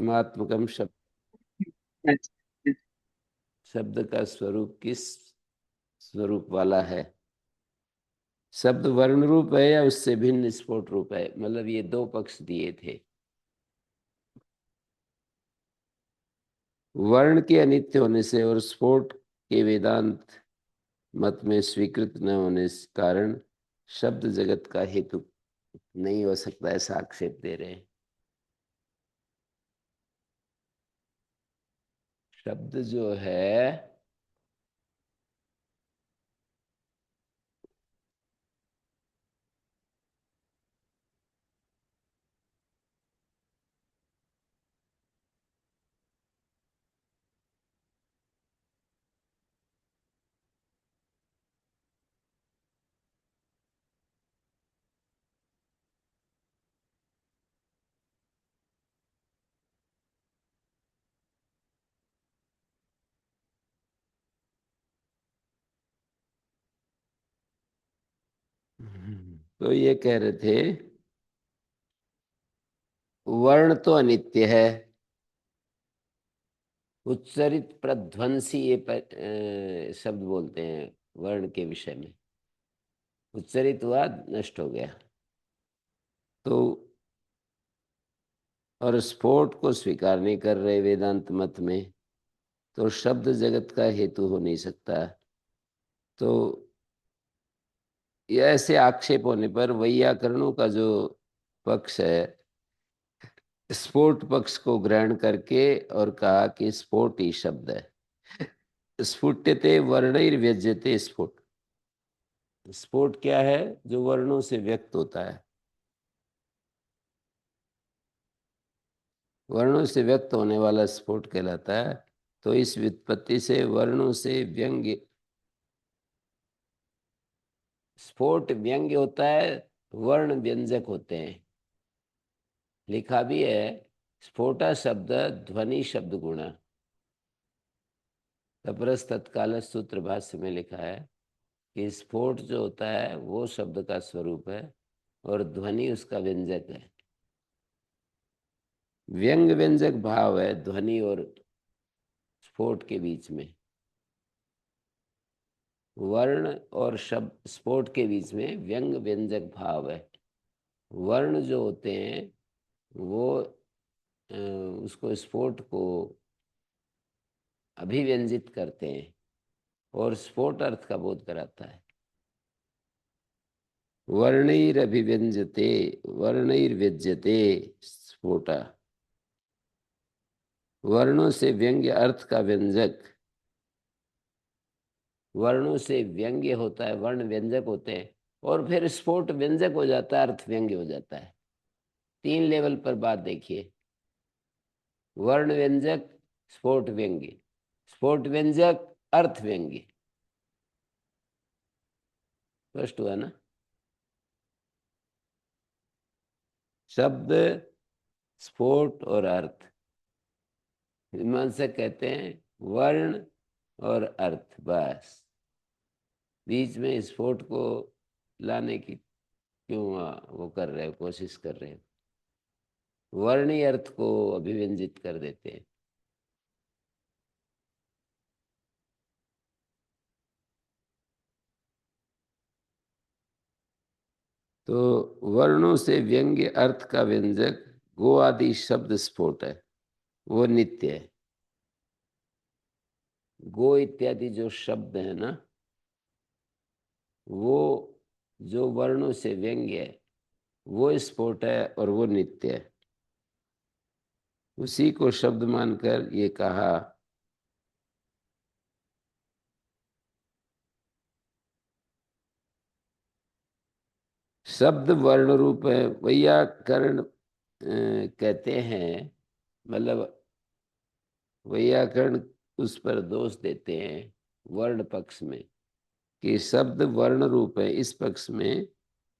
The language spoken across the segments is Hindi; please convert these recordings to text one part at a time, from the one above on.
किमात्मकम शब्द, अच्छा। शब्द का स्वरूप किस स्वरूप वाला है। शब्द वर्ण रूप है या उससे भिन्न स्फोट रूप है। मतलब ये दो पक्ष दिए थे। वर्ण के अनित्य होने से और स्फोट के वेदांत मत में स्वीकृत न होने के कारण शब्द जगत का हेतु नहीं हो सकता, ऐसा आक्षेप दे रहे हैं। शब्द जो है तो ये कह रहे थे वर्ण तो अनित्य है। उच्चरित प्रध्वंसी ये शब्द बोलते हैं वर्ण के विषय में। उच्चरित हुआ, नष्ट हो गया। तो और स्फोट को स्वीकार नहीं कर रहे वेदांत मत में, तो शब्द जगत का हेतु हो नहीं सकता। तो ये ऐसे आक्षेप होने पर वैयाकरणों का जो पक्ष है, स्फोट पक्ष को ग्रहण करके और कहा कि स्फोट ही शब्द है। स्फुट्यते वर्णैर्व्यज्यते स्फोट। स्फोट क्या है? जो वर्णों से व्यक्त होता है। वर्णों से व्यक्त होने वाला स्फोट कहलाता है। तो इस व्युत्पत्ति से वर्णों से व्यंग्य, स्फोट व्यंग्य होता है, वर्ण व्यंजक होते हैं। लिखा भी है स्फोटा शब्द ध्वनि शब्द गुणा। तपरस तत्काल सूत्र भाष्य में लिखा है कि स्फोट जो होता है वो शब्द का स्वरूप है और ध्वनि उसका व्यंजक है। व्यंग व्यंजक भाव है ध्वनि और स्फोट के बीच में। वर्ण और शब्द स्फोट के बीच में व्यंग व्यंजक भाव है। वर्ण जो होते हैं वो उसको स्फोट को अभिव्यंजित करते हैं और स्फोट अर्थ का बोध कराता है। वर्णैरभिव्यंजते वर्णैर्व्यज्यते स्फोटा। वर्णों से व्यंग्य अर्थ का व्यंजक। वर्णों से व्यंग्य होता है, वर्ण व्यंजक होते हैं और फिर स्फोट व्यंजक हो जाता है, अर्थ व्यंग्य हो जाता है। तीन लेवल पर बात देखिए। वर्ण व्यंजक, स्फोट व्यंग्य, स्फोट व्यंजक, अर्थ व्यंग्य। स्पष्ट हुआ ना। शब्द, स्फोट और अर्थ, मीमांसक कहते हैं वर्ण और अर्थ, बस। बीच में स्फोट को लाने की क्यों वो कर रहे हो, कोशिश कर रहे हो। वर्णी अर्थ को अभिव्यंजित कर देते हैं। तो वर्णों से व्यंग्य अर्थ का व्यंजक गो आदि शब्द स्फोट है, वो नित्य है। गो इत्यादि जो शब्द है ना, वो जो वर्णों से व्यंग्य है वो स्फोट है और वो नित्य है। उसी को शब्द मानकर ये कहा। शब्द वर्ण रूप है, वैयाकरण कहते हैं। मतलब वैयाकरण उस पर दोष देते हैं वर्ण पक्ष में कि शब्द वर्ण रूप है। इस पक्ष में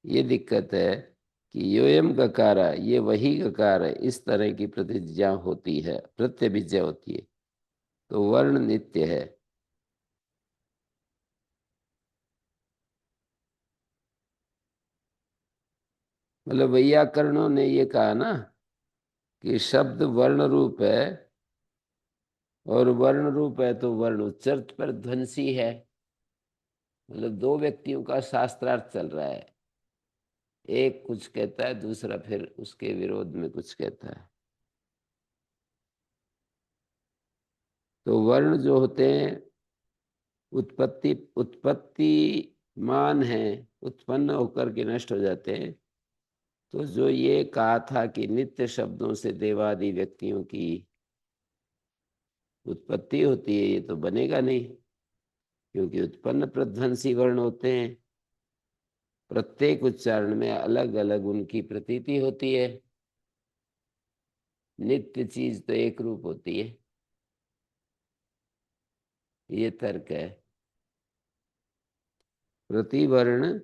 ये दिक्कत है कि योयम गकारा, ये वही गकार है, इस तरह की प्रतिज्ञा होती है, प्रत्यभिज्ञा होती है। तो वर्ण नित्य है। मतलब वैयाकरणों ने ये कहा ना कि शब्द वर्ण रूप है, और वर्ण रूप है तो वर्ण उच्चारित पर ध्वंसी है। मतलब दो व्यक्तियों का शास्त्रार्थ चल रहा है, एक कुछ कहता है, दूसरा फिर उसके विरोध में कुछ कहता है। तो वर्ण जो होते हैं उत्पत्ति उत्पत्ति मान है, उत्पन्न होकर के नष्ट हो जाते हैं। तो जो ये कहा था कि नित्य शब्दों से देवादि व्यक्तियों की उत्पत्ति होती है, ये तो बनेगा नहीं, क्योंकि उत्पन्न प्रध्वंसी वर्ण होते हैं। प्रत्येक उच्चारण में अलग अलग उनकी प्रतीति होती है। नित्य चीज तो एक रूप होती है, ये तर्क है। प्रतिवर्ण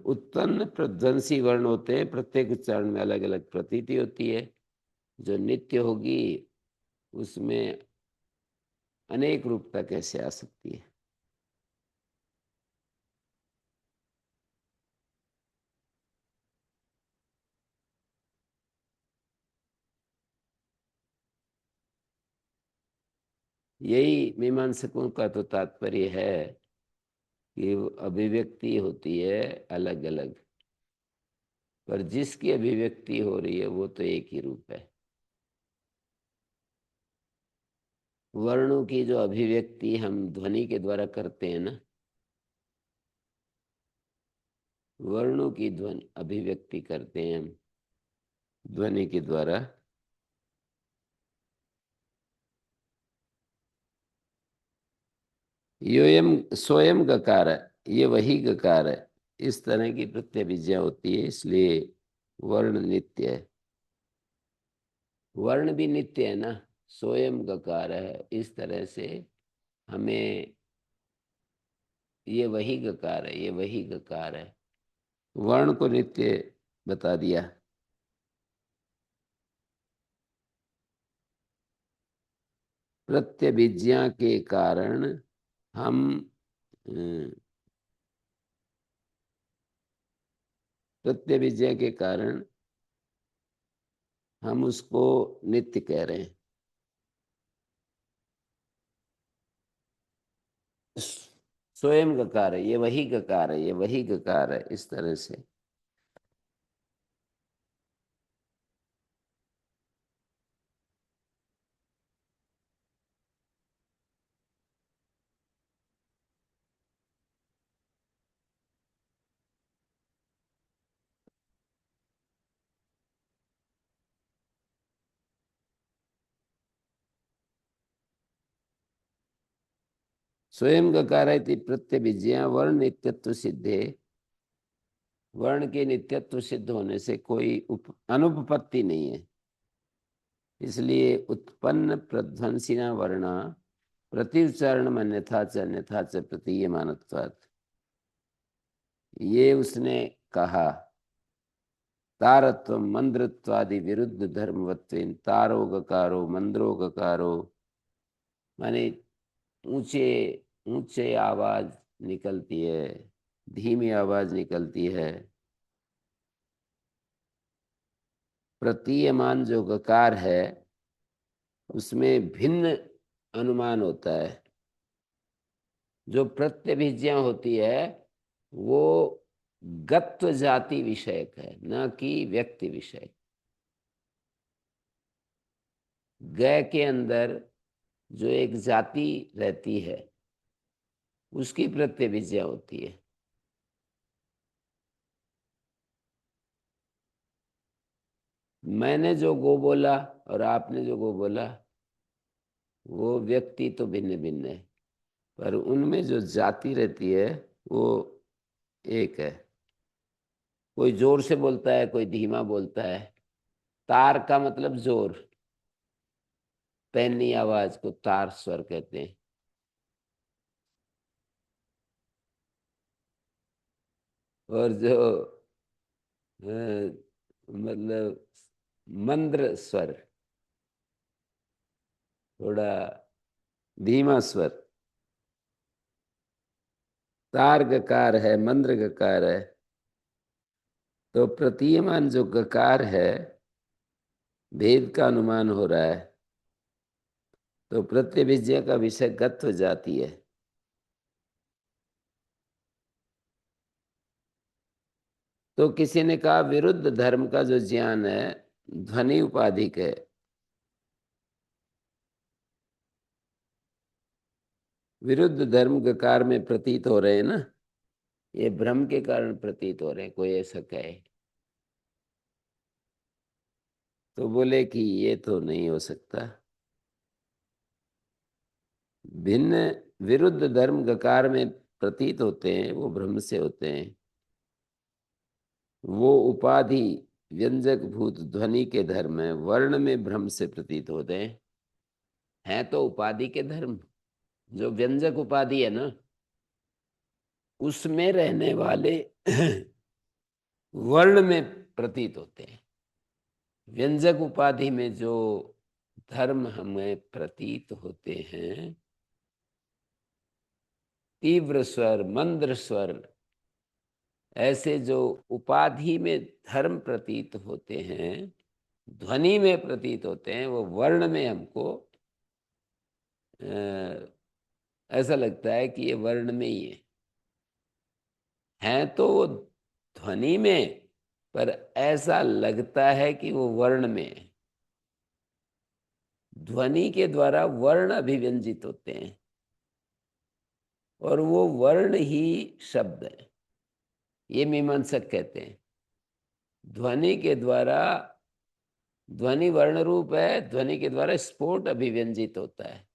उत्पन्न प्रध्वंसी वर्ण होते हैं, प्रत्येक उच्चारण में अलग अलग प्रतीति होती है। जो नित्य होगी उसमें अनेक रूपता कैसे आ सकती है। यही मीमांसकों का तो तात्पर्य है कि वो अभिव्यक्ति होती है अलग अलग, पर जिसकी अभिव्यक्ति हो रही है वो तो एक ही रूप है। वर्णों की जो अभिव्यक्ति हम ध्वनि के द्वारा करते हैं ना, वर्णों की ध्वनि अभिव्यक्ति करते हैं हम ध्वनि के द्वारा। योयम स्वयं गकार है, ये वही गकार है। इस तरह की प्रत्यभिज्ञा होती है, इसलिए वर्ण नित्य है। वर्ण भी नित्य है ना, स्वयं गकार है, इस तरह से हमें ये वही गकार है, ये वही गकार है, वर्ण को नित्य बता दिया। प्रत्यभिज्ञा के कारण हम प्रत्यभिज्ञा के कारण हम उसको नित्य कह रहे हैं। स्वयं गकार है, ये वही गकार है, ये वही गकार है, इस तरह से। स्वयं गकार है प्रत्यभिज्ञा वर्ण नित्यत्व सिद्धे। वर्ण के नित्यत्व सिद्ध होने से कोई अनुपपत्ति नहीं है, इसलिए उत्पन्न प्रध्वंसिना वर्णा प्रति उच्चारण अन्यथा च प्रतीयमानत्वात्। ये उसने कहा तारत्व मंद्रत्वादि विरुद्ध धर्मवत्वेन तारो गकारो मंद्रो गकारो, माने ऊंचे ऊंचे आवाज निकलती है, धीमी आवाज निकलती है। प्रतीयमान जो गकार है उसमें भिन्न अनुमान होता है। जो प्रत्यभिज्ञा होती है वो गत्व जाति विषयक है, न कि व्यक्ति विषय। गय के अंदर जो एक जाति रहती है उसकी प्रत्यभिज्ञा होती है। मैंने जो गो बोला और आपने जो गो बोला वो व्यक्ति तो भिन्न भिन्न है, पर उनमें जो जाति रहती है वो एक है। कोई जोर से बोलता है, कोई धीमा बोलता है। तार का मतलब जोर, पैनी आवाज को तार स्वर कहते हैं। और जो मतलब मंद्र स्वर, थोड़ा धीमा स्वर, तार गकार है, मंद्र गकार है। तो प्रतीयमान जो गकार है भेद का अनुमान हो रहा है, तो प्रत्यभिज्ञा का विषय गत्व जाती है। तो किसी ने कहा विरुद्ध धर्म का जो ज्ञान है ध्वनि उपाधिक है। विरुद्ध धर्म गकार में प्रतीत हो रहे हैं ना, ये भ्रम के कारण प्रतीत हो रहे हैं, कोई ऐसा कहे। तो बोले कि ये तो नहीं हो सकता। भिन्न विरुद्ध धर्म गकार में प्रतीत होते हैं, वो भ्रम से होते हैं। वो उपाधि व्यंजक भूत ध्वनि के धर्म है, वर्ण में भ्रम से प्रतीत होते हैं तो उपाधि के धर्म। जो व्यंजक उपाधि है ना, उसमें रहने वाले वर्ण में प्रतीत होते हैं। व्यंजक उपाधि में जो धर्म हमें प्रतीत होते हैं, तीव्र स्वर, मंद्र स्वर, ऐसे जो उपाधि में धर्म प्रतीत होते हैं, ध्वनि में प्रतीत होते हैं, वो वर्ण में हमको ऐसा लगता है कि ये वर्ण में ही है तो वो ध्वनि में, पर ऐसा लगता है कि वो वर्ण में है। ध्वनि के द्वारा वर्ण अभिव्यंजित होते हैं और वो वर्ण ही शब्द है, ये मीमांसक कहते हैं। ध्वनि के द्वारा, ध्वनि वर्ण रूप है, ध्वनि के द्वारा स्फोट अभिव्यंजित होता है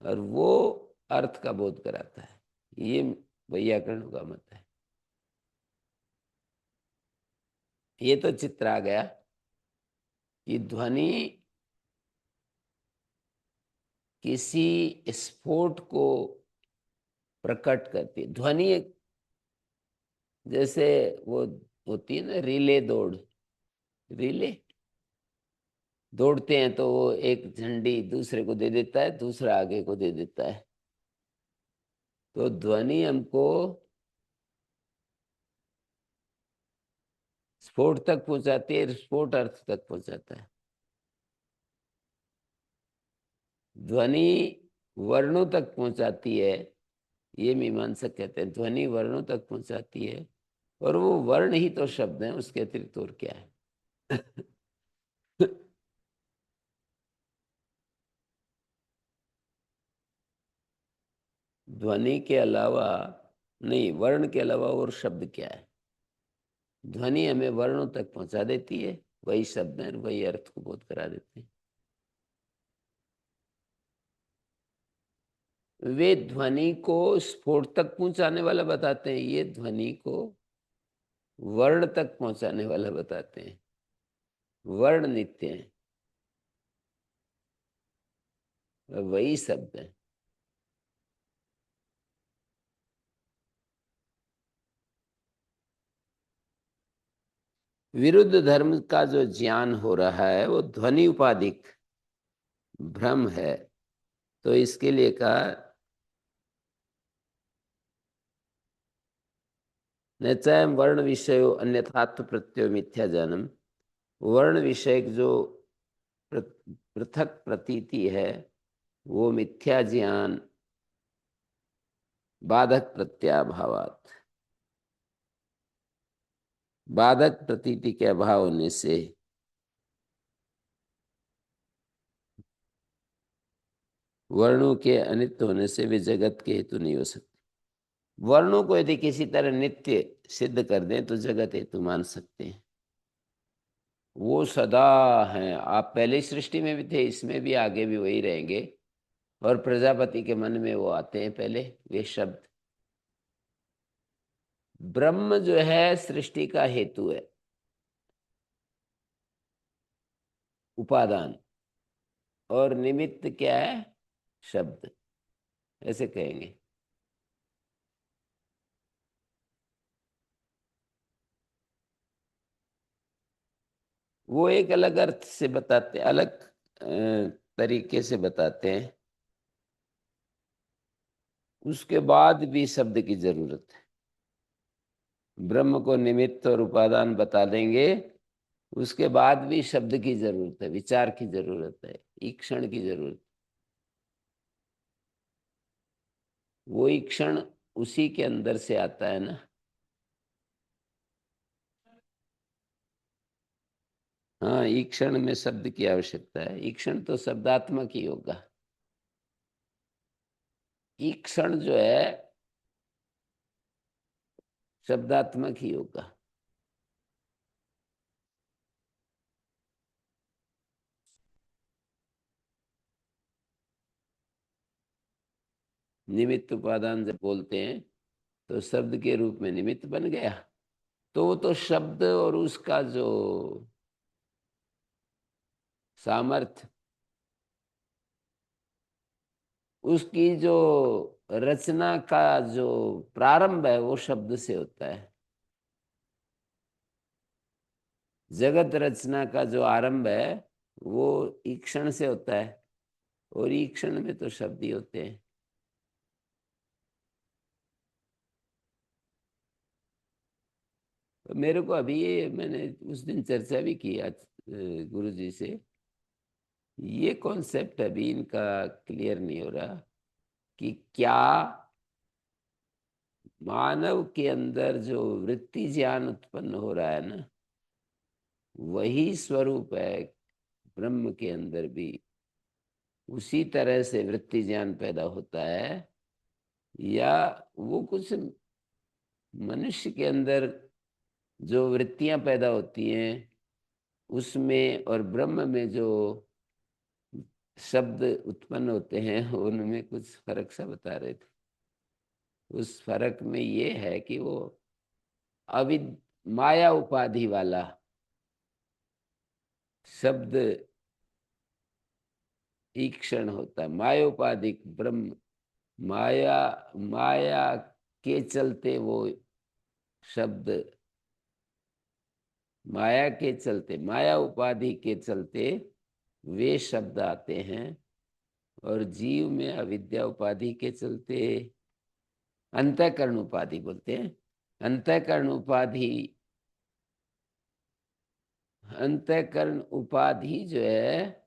और वो अर्थ का बोध कराता है, ये वैयाकरण का मत है। ये तो चित्र आ गया कि ध्वनि किसी स्फोट को प्रकट करती है। ध्वनि एक, जैसे वो होती है ना रिले दौड़, रिले दौड़ते हैं तो वो एक झंडी दूसरे को दे देता है, दूसरा आगे को दे देता है। तो ध्वनि हमको स्फोट तक पहुंचाती है, स्फोट अर्थ तक पहुंचाता है। ध्वनि वर्णों तक पहुंचाती है, ये मीमांसक कहते हैं। ध्वनि वर्णों तक पहुंचाती है और वो वर्ण ही तो शब्द है, उसके अतिरिक्त और क्या है। ध्वनि के अलावा नहीं, वर्ण के अलावा और शब्द क्या है। ध्वनि हमें वर्णों तक पहुंचा देती है, वही शब्द है, वही अर्थ को बोध करा देते हैं। वे ध्वनि को स्फोट तक पहुंचाने वाला बताते हैं, ये ध्वनि को वर्ण तक पहुंचाने वाला बताते हैं। वर्ण नित्य है, वही शब्द है। विरुद्ध धर्म का जो ज्ञान हो रहा है वो ध्वनि उपाधिक भ्रम है। तो इसके लिए कहा न चाहे वर्ण विषयो अन्यथात्व प्रत्यय मिथ्या जन्म। वर्ण विषयक जो पृथक प्रतीति है वो मिथ्या ज्ञान बाधक प्रत्याभावात, बाधक प्रतीति के अभाव होने से, वर्णों के अनित्य होने से वे जगत के हेतु नहीं हो सकते। वर्णों को यदि किसी तरह नित्य सिद्ध कर दें तो जगत हेतु मान सकते हैं। वो सदा हैं, आप पहले सृष्टि में भी थे, इसमें भी आगे भी वही रहेंगे। और प्रजापति के मन में वो आते हैं पहले वे शब्द। ब्रह्म जो है सृष्टि का हेतु है, उपादान, और निमित्त क्या है, शब्द, ऐसे कहेंगे। वो एक अलग अर्थ से बताते, अलग तरीके से बताते हैं। उसके बाद भी शब्द की जरूरत है। ब्रह्म को निमित्त और उपादान बता देंगे उसके बाद भी शब्द की जरूरत है, विचार की जरूरत है, ईक्षण की जरूरत। वो ईक्षण उसी के अंदर से आता है ना। हाँ, ईक्षण में शब्द की आवश्यकता है। ईक्षण तो शब्दात्मक ही होगा। ईक्षण जो है शब्दात्मक ही होगा। निमित्त उपादान जब बोलते हैं तो शब्द के रूप में निमित्त बन गया, तो वो तो शब्द और उसका जो सामर्थ्य, उसकी जो रचना का जो प्रारंभ है वो शब्द से होता है। जगत रचना का जो आरंभ है वो ईक्षण से होता है, और ईक्षण में तो शब्द ही होते हैं। तो मेरे को अभी ये, मैंने उस दिन चर्चा भी की आज गुरु जी से, ये कॉन्सेप्ट अभी इनका क्लियर नहीं हो रहा कि क्या मानव के अंदर जो वृत्ति ज्ञान उत्पन्न हो रहा है ना, वही स्वरूप है ब्रह्म के अंदर भी। उसी तरह से वृत्ति ज्ञान पैदा होता है, या वो कुछ मनुष्य के अंदर जो वृत्तियां पैदा होती हैं उसमें और ब्रह्म में जो शब्द उत्पन्न होते हैं उनमें कुछ फर्क सा बता रहे थे। उस फर्क में ये है कि वो अविद माया उपाधि वाला शब्द ईक्षण होता है, मायोपाधिक ब्रह्म। माया, माया के चलते वो शब्द, माया के चलते, माया उपाधि के चलते वे शब्द आते हैं, और जीव में अविद्या उपाधि के चलते अंतःकरण उपाधि बोलते हैं। अंतःकरण उपाधि, अंतःकरण उपाधि जो है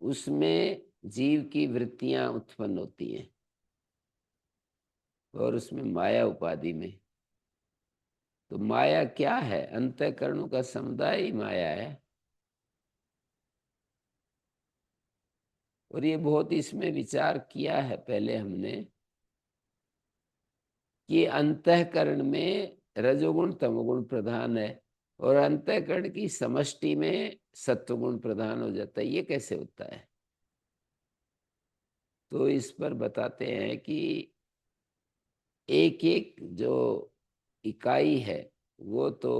उसमें जीव की वृत्तियां उत्पन्न होती हैं, और उसमें माया उपाधि में, तो माया क्या है? अंतःकरणों का समुदाय ही माया है। और ये बहुत इसमें विचार किया है पहले हमने, कि अंतःकरण में रजोगुण तमोगुण प्रधान है, और अंतःकरण की समष्टि में सत्वगुण प्रधान हो जाता है। ये कैसे होता है? तो इस पर बताते हैं कि एक एक जो इकाई है वो तो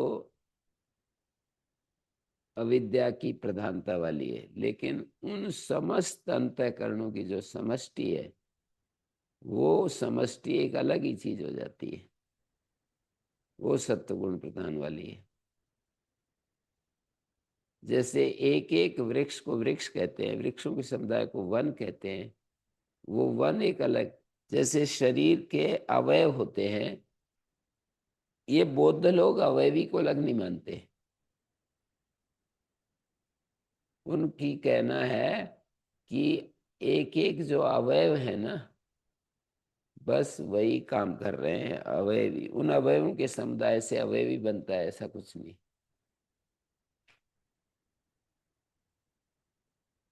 अविद्या की प्रधानता वाली है, लेकिन उन समस्त अंतःकरणों की जो समष्टि है वो समष्टि एक अलग ही चीज हो जाती है, वो सत्वगुण प्रधान वाली है। जैसे एक एक वृक्ष को वृक्ष कहते हैं, वृक्षों के समुदाय को वन कहते हैं, वो वन एक अलग। जैसे शरीर के अवयव होते हैं, ये बौद्ध लोग अवयवी को अलग नहीं मानते। उनकी कहना है कि एक एक जो अवयव है ना, बस वही काम कर रहे हैं अवयवी। उन अवयवों के समुदाय से अवयवी बनता है, ऐसा कुछ नहीं।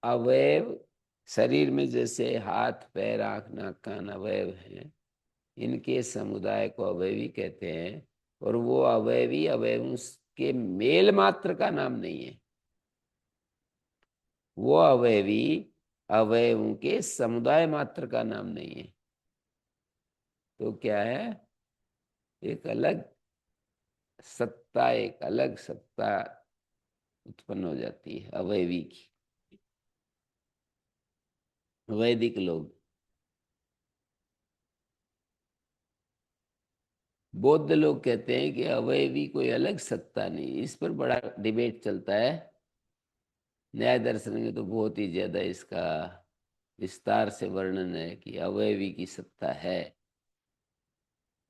अवयव शरीर में जैसे हाथ पैर आंख नाक कान अवयव हैं, इनके समुदाय को अवयवी कहते हैं। और वो अवयवी अवयवों के मेल मात्र का नाम नहीं है, वो अवयवी अवयवों के समुदाय मात्र का नाम नहीं है। तो क्या है? एक अलग सत्ता, एक अलग सत्ता उत्पन्न हो जाती है अवयवी की। वैदिक लोग, बौद्ध लोग कहते हैं कि अवयवी कोई अलग सत्ता नहीं। इस पर बड़ा डिबेट चलता है। न्याय दर्शन में तो बहुत ही ज्यादा इसका विस्तार से वर्णन है कि अवयवी की सत्ता है,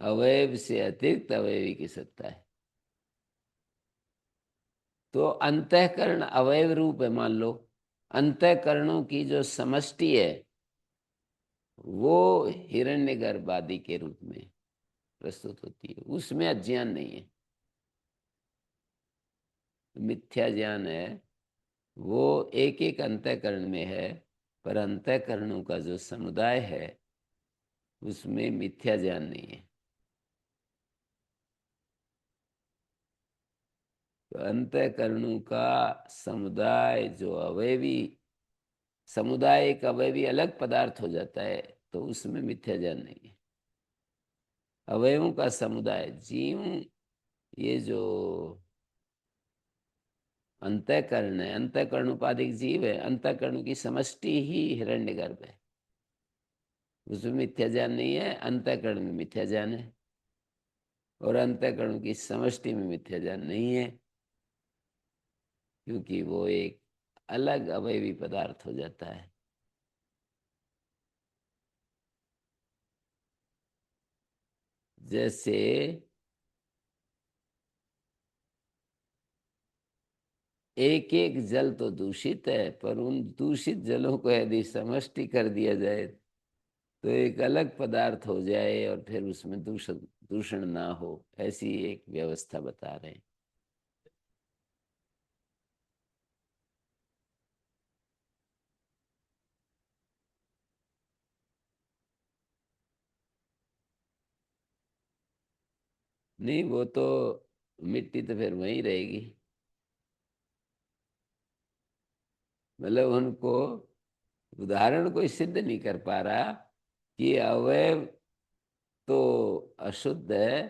अवयव से अतिरिक्त अवयवी की सत्ता है। तो अंतःकरण अवयव रूप है, मान लो अंतःकरणों की जो समष्टि है वो हिरण्यगर्भ आदि के रूप में प्रस्तुत होती है, उसमें अज्ञान नहीं है, मिथ्या ज्ञान है। वो एक एक अंतःकरण में है, पर अंतःकरणों का जो समुदाय है उसमें मिथ्या ज्ञान नहीं है। तो अंतःकरणों का समुदाय जो अवयवी समुदाय, एक अवयवी अलग पदार्थ हो जाता है, तो उसमें मिथ्या ज्ञान नहीं है। अवयवों का समुदाय जीव, ये जो अंतःकरण है, अंतःकरण उपाधिक जीव है, अंतःकरण की समष्टि ही हिरण्यगर्भ है, उसमें मिथ्या ज्ञान नहीं है। अंतःकरण में मिथ्या ज्ञान है और अंतःकरण की समष्टि में मिथ्या ज्ञान नहीं है, क्योंकि वो एक अलग अवयवी पदार्थ हो जाता है। जैसे एक एक जल तो दूषित है, पर उन दूषित जलों को यदि समष्टि कर दिया जाए तो एक अलग पदार्थ हो जाए और फिर उसमें दूषण दूषण ना हो, ऐसी एक व्यवस्था बता रहे हैं। नहीं, वो तो मिट्टी तो फिर वहीं रहेगी। मतलब उनको उदाहरण कोई सिद्ध नहीं कर पा रहा कि अवयव तो अशुद्ध है,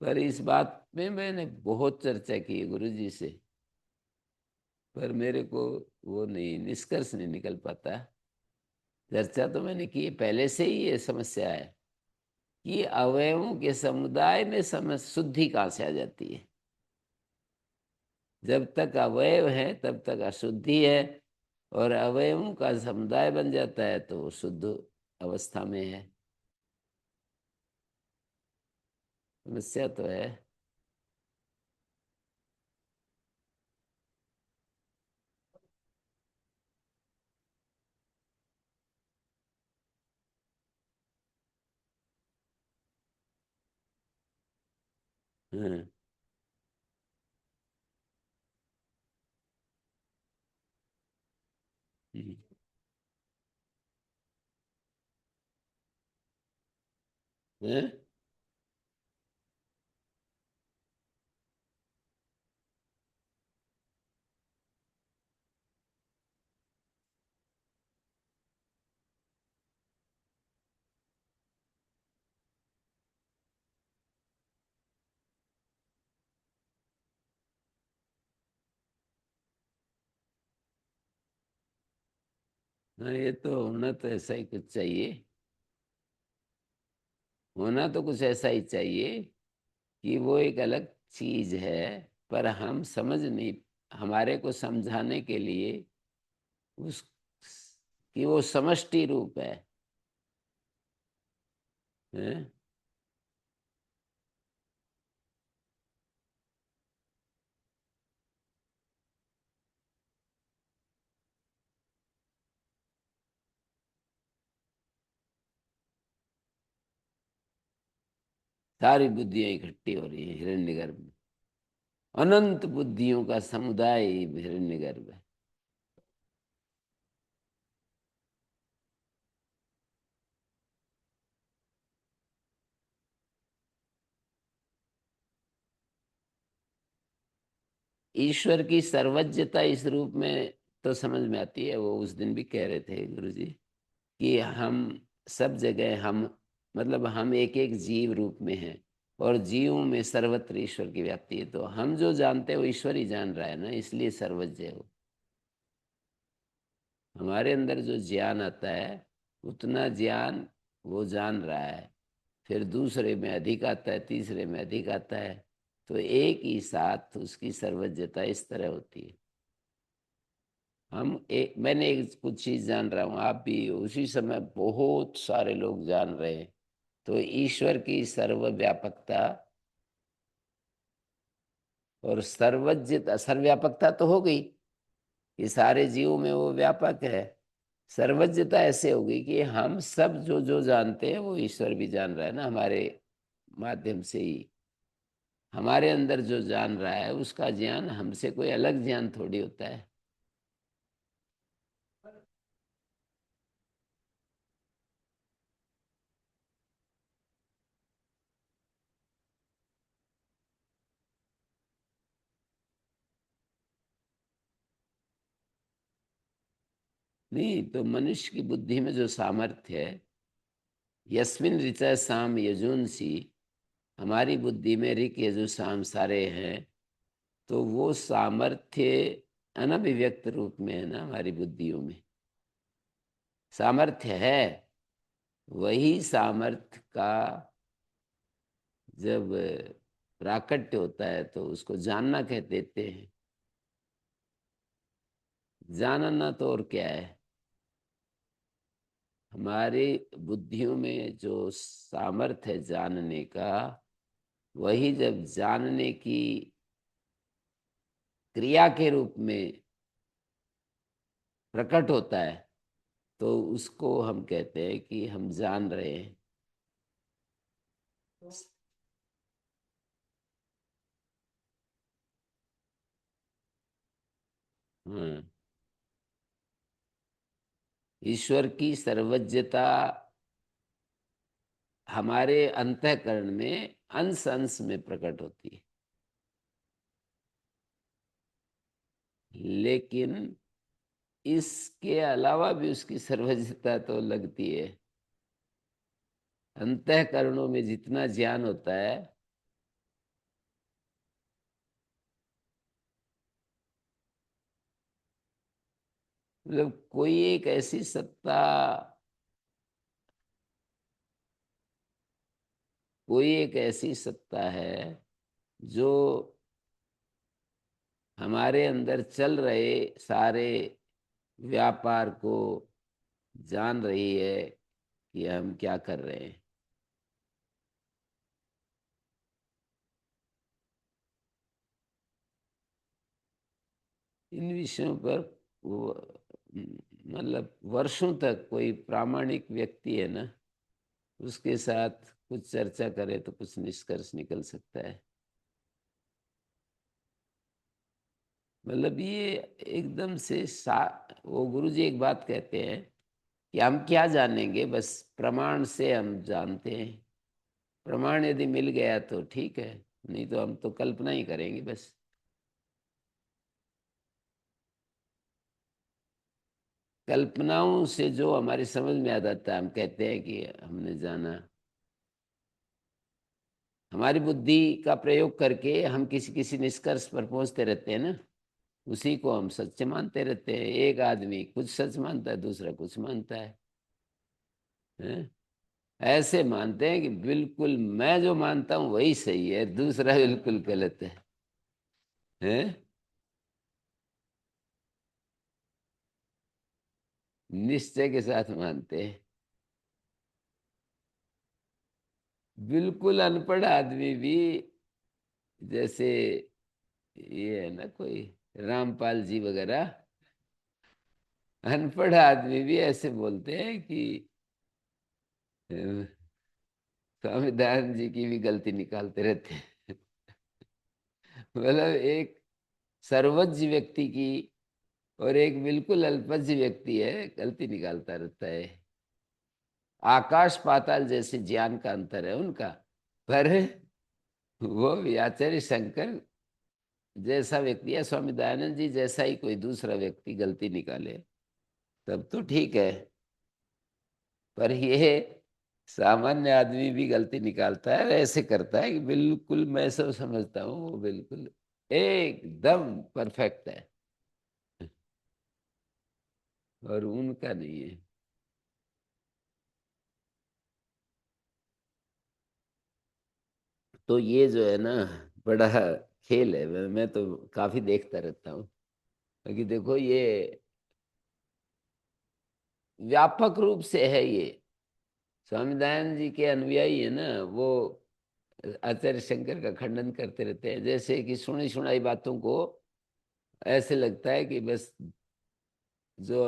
पर इस बात में मैंने बहुत चर्चा की है गुरु जी से, पर मेरे को वो नहीं, निष्कर्ष नहीं निकल पाता। चर्चा तो मैंने की है, पहले से ही ये समस्या है कि अवयवों के समुदाय में शुद्धि कहाँ से आ जाती है। जब तक अवयव है तब तक अशुद्धि है, और अवयवों का समुदाय बन जाता है तो वो शुद्ध अवस्था में है। समस्या तो है। हाँ। हम्म। हैं? हाँ, ये तो होना तो ऐसा ही कुछ चाहिए। होना तो कुछ ऐसा ही चाहिए कि वो एक अलग चीज है, पर हम समझ नहीं, हमारे को समझाने के लिए उस कि वो समष्टि रूप है। हैं? सारी बुद्धियां इकट्ठी हो रही है हिरण्यगर्भ में, अनंत बुद्धियों का समुदाय हिरण्यगर्भ है। ईश्वर की सर्वज्ञता इस रूप में तो समझ में आती है। वो उस दिन भी कह रहे थे गुरु जी कि हम सब जगह हम, मतलब हम एक एक जीव रूप में हैं, और जीवों में सर्वत्र ईश्वर की व्याप्ति है। तो हम जो जानते हैं वो ईश्वर ही जान रहा है ना, इसलिए सर्वज्ञ है वो। हमारे अंदर जो ज्ञान आता है उतना ज्ञान वो जान रहा है, फिर दूसरे में अधिक आता है, तीसरे में अधिक आता है, तो एक ही साथ उसकी सर्वज्ञता इस तरह होती है। मैंने एक कुछ चीज जान रहा हूँ, आप भी उसी समय बहुत सारे लोग जान रहे हैं, तो ईश्वर की सर्वव्यापकता और सर्वज्ञता, सर्वव्यापकता तो हो गई कि सारे जीवों में वो व्यापक है। सर्वज्ञता ऐसे होगी कि हम सब जो जो जानते हैं वो ईश्वर भी जान रहा है ना, हमारे माध्यम से ही। हमारे अंदर जो जान रहा है उसका ज्ञान हमसे कोई अलग ज्ञान थोड़ी होता है। नहीं तो मनुष्य की बुद्धि में जो सामर्थ्य है, यस्मिन ऋचा साम यजुंसी, हमारी बुद्धि में ऋक यजु साम सारे हैं, तो वो सामर्थ्य अनभिव्यक्त रूप में है ना हमारी बुद्धियों में। सामर्थ्य है, वही सामर्थ्य का जब प्राकट्य होता है तो उसको जानना कह देते हैं। जानना तो और क्या है, हमारी बुद्धियों में जो सामर्थ्य है जानने का, वही जब जानने की क्रिया के रूप में प्रकट होता है तो उसको हम कहते हैं कि हम जान रहे हैं। हाँ, ईश्वर की सर्वज्ञता हमारे अंतःकरण में अंश अंश में प्रकट होती है, लेकिन इसके अलावा भी उसकी सर्वज्ञता तो लगती है। अंतःकरणों में जितना ज्ञान होता है, मतलब कोई एक ऐसी सत्ता, कोई एक ऐसी सत्ता है जो हमारे अंदर चल रहे सारे व्यापार को जान रही है कि हम क्या कर रहे हैं। इन विषयों पर वो मतलब वर्षों तक कोई प्रामाणिक व्यक्ति है ना, उसके साथ कुछ चर्चा करे तो कुछ निष्कर्ष निकल सकता है। मतलब ये एकदम से वो गुरुजी एक बात कहते हैं कि हम क्या जानेंगे, बस प्रमाण से हम जानते हैं। प्रमाण यदि मिल गया तो ठीक है, नहीं तो हम तो कल्पना ही करेंगे बस। कल्पनाओं से जो हमारी समझ में आ जाता है हम कहते हैं कि हमने जाना। हमारी बुद्धि का प्रयोग करके हम किसी किसी निष्कर्ष पर पहुंचते रहते हैं ना, उसी को हम सत्य मानते रहते हैं। एक आदमी कुछ सच मानता है, दूसरा कुछ मानता है? ऐसे मानते हैं कि बिल्कुल मैं जो मानता हूं वही सही है, दूसरा बिल्कुल गलत है? निश्चय के साथ मानते हैं। बिल्कुल अनपढ़ आदमी भी, जैसे ये है ना कोई रामपाल जी वगैरह, अनपढ़ आदमी भी ऐसे बोलते हैं कि अ, स्वामी दयानंद जी की भी गलती निकालते रहते हैं। मतलब एक सर्वज्ञ व्यक्ति की और एक बिल्कुल अल्पज्ञ व्यक्ति है, गलती निकालता रहता है। आकाश पाताल जैसे ज्ञान का अंतर है उनका। पर वो आचार्य शंकर जैसा व्यक्ति या स्वामी दयानंद जी जैसा ही कोई दूसरा व्यक्ति गलती निकाले तब तो ठीक है, पर ये सामान्य आदमी भी गलती निकालता है और ऐसे करता है कि बिल्कुल मैं सब समझता हूँ, वो बिल्कुल एकदम परफेक्ट है, और उनका नहीं है। तो ये जो है ना, बड़ा खेल है। मैं तो काफी देखता रहता हूँ, क्योंकि देखो ये व्यापक रूप से है ये। स्वामी दयानंद जी के अनुयायी है ना वो, आचार्य शंकर का खंडन करते रहते हैं, जैसे कि सुनी सुनाई बातों को ऐसे लगता है कि बस जो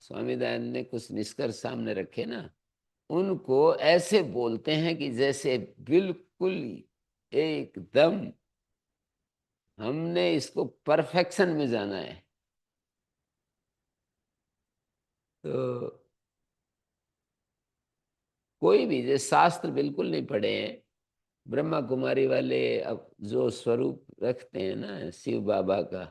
स्वामी दयानंद ने कुछ निष्कर्ष सामने रखे ना, उनको ऐसे बोलते हैं कि जैसे बिल्कुल एकदम हमने इसको परफेक्शन में जाना है। तो कोई भी जो शास्त्र बिल्कुल नहीं पढ़े हैं, ब्रह्मा कुमारी वाले अब जो स्वरूप रखते हैं ना शिव बाबा का,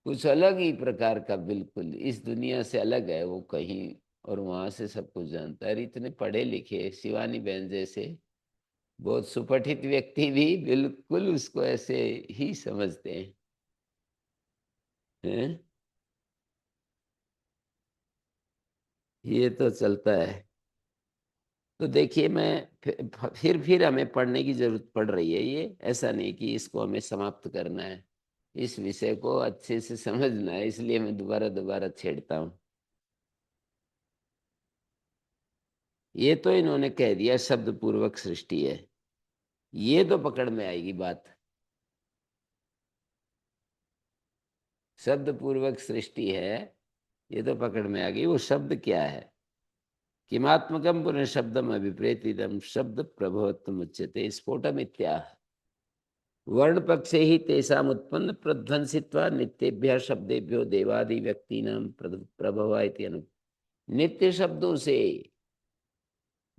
कुछ अलग ही प्रकार का, बिल्कुल इस दुनिया से अलग है वो कहीं, और वहां से सब कुछ जानता है। और इतने पढ़े लिखे शिवानी बहन जैसे बहुत सुपठित व्यक्ति भी बिल्कुल उसको ऐसे ही समझते हैं। ये तो चलता है। तो देखिए, मैं फिर हमें पढ़ने की जरूरत पड़ रही है। ये ऐसा नहीं कि इसको हमें समाप्त करना है, इस विषय को अच्छे से समझना है, इसलिए मैं दोबारा दोबारा छेड़ता हूँ। ये तो इन्होंने कह दिया शब्द पूर्वक सृष्टि है, ये तो पकड़ में आएगी बात। शब्द पूर्वक सृष्टि है, ये तो पकड़ में आ गई। वो शब्द क्या है? किमात्मकम पुनः शब्दम अभिप्रेतिदम शब्द प्रभवत्वम उच्यते स्फोटम इत्याह। वर्ण पक्षे ही तेषाम उत्पन्न प्रध्वंसित्वा नित्येभ्य शब्देभ्यो देवादि व्यक्तीनां प्रभवा इति अनु। नित्य शब्दों से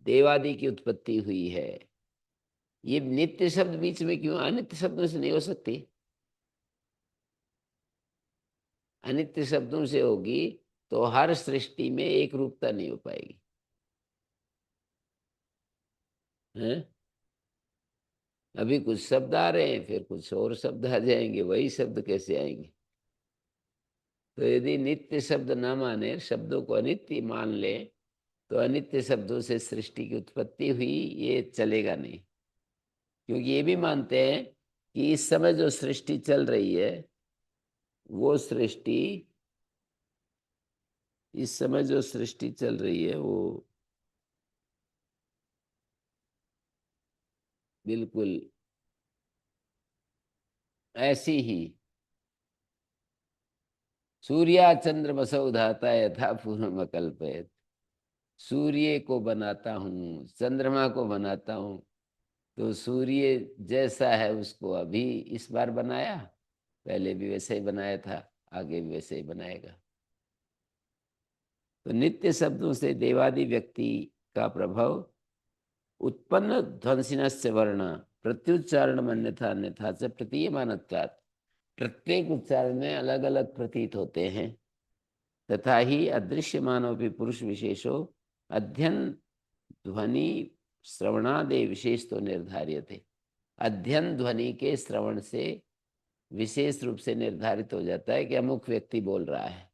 देवादि की उत्पत्ति हुई है। ये नित्य शब्द बीच में क्यों? अनित्य शब्दों से नहीं हो सकती। अनित्य शब्दों से होगी तो हर सृष्टि में एक रूपता नहीं हो पाएगी, है? अभी कुछ शब्द आ रहे हैं, फिर कुछ और शब्द आ जाएंगे, वही शब्द कैसे आएंगे? तो यदि नित्य शब्द न माने, शब्दों को अनित्य मान ले, तो अनित्य शब्दों से सृष्टि की उत्पत्ति हुई, ये चलेगा नहीं। क्योंकि ये भी मानते हैं कि इस समय जो सृष्टि चल रही है, वो सृष्टि, इस समय जो सृष्टि चल रही है वो बिल्कुल ऐसी ही सूर्या चंद्रमसौ धाता यथा पूर्व अकल्पयत। सूर्य को बनाता हूँ, चंद्रमा को बनाता हूँ, तो सूर्य जैसा है उसको अभी इस बार बनाया, पहले भी वैसे ही बनाया था, आगे भी वैसे ही बनाएगा। तो नित्य शब्दों से देवादि व्यक्ति का प्रभाव उत्पन्न ध्वंसिनस्य वर्ण प्रत्युच्चारण अन्यथा अन्यथा च प्रतीयमानत्वात्। प्रत्येक उच्चारण में अलग अलग प्रतीत होते हैं। तथा ही अदृश्यमानो भी पुरुष विशेषो अध्ययन ध्वनि श्रवणादे विशेष तो निर्धारित थे। अध्ययन ध्वनि के श्रवण से विशेष रूप से निर्धारित हो जाता है कि अमुक व्यक्ति बोल रहा है।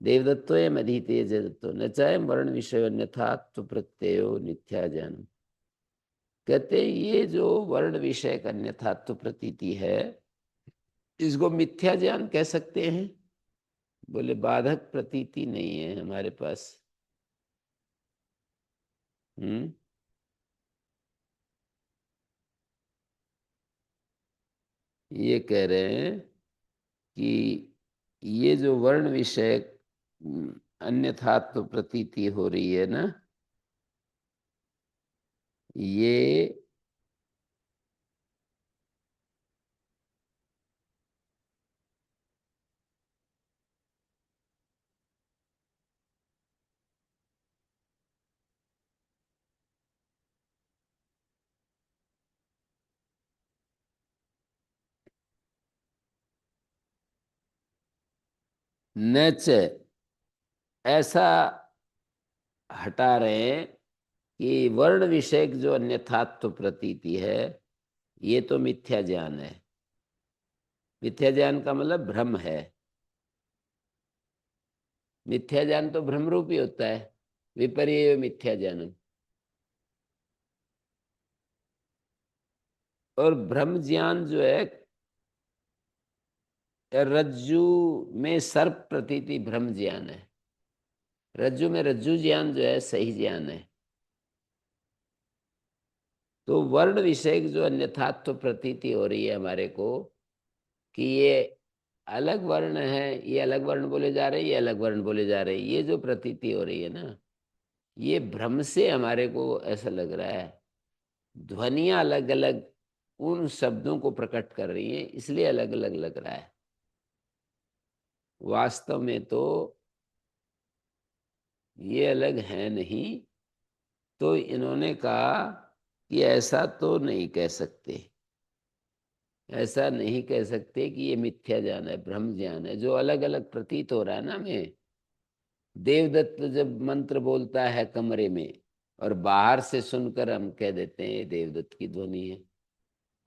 देवदत्तो एवं अधीते जदत्तो न चाहे वर्ण विषय अन्यथात्व प्रत्ययो नित्या ज्ञान। कहते ये जो वर्ण विषय का अन्यथात्व प्रतीति है, इसको मिथ्या ज्ञान कह सकते हैं। बोले बाधक प्रतीति नहीं है हमारे पास। हम्म। ये कह रहे हैं कि ये जो वर्ण विषय अन्यथात्व प्रतीति हो रही है ना, ये न च ऐसा हटा रहे हैं कि वर्ण विषयक जो अन्यथात्व प्रतीति है, ये तो मिथ्या ज्ञान है। मिथ्या ज्ञान का मतलब भ्रम है। मिथ्या ज्ञान तो भ्रम रूप ही होता है। विपर्य मिथ्या ज्ञानम। और ब्रह्म ज्ञान जो है, रज्जु में सर्प प्रतीति भ्रम ज्ञान है। रज्जु में रज्जु ज्ञान जो है सही ज्ञान है। तो वर्ण विषयक जो अन्यथात्व प्रतीति हो रही है हमारे को कि ये अलग वर्ण है, ये अलग वर्ण बोले जा रहे हैं, ये अलग वर्ण बोले जा रहे हैं, ये जो प्रतीति हो रही है ना, ये भ्रम से हमारे को ऐसा लग रहा है। ध्वनियां अलग अलग उन शब्दों को प्रकट कर रही हैं, इसलिए अलग अलग लग रहा है। वास्तव में तो ये अलग है नहीं। तो इन्होंने कहा कि ऐसा तो नहीं कह सकते, ऐसा नहीं कह सकते कि ये मिथ्या ज्ञान है, भ्रम ज्ञान है, जो अलग अलग प्रतीत हो रहा है ना हमें। देवदत्त जब मंत्र बोलता है कमरे में, और बाहर से सुनकर हम कह देते हैं ये देवदत्त की ध्वनि है,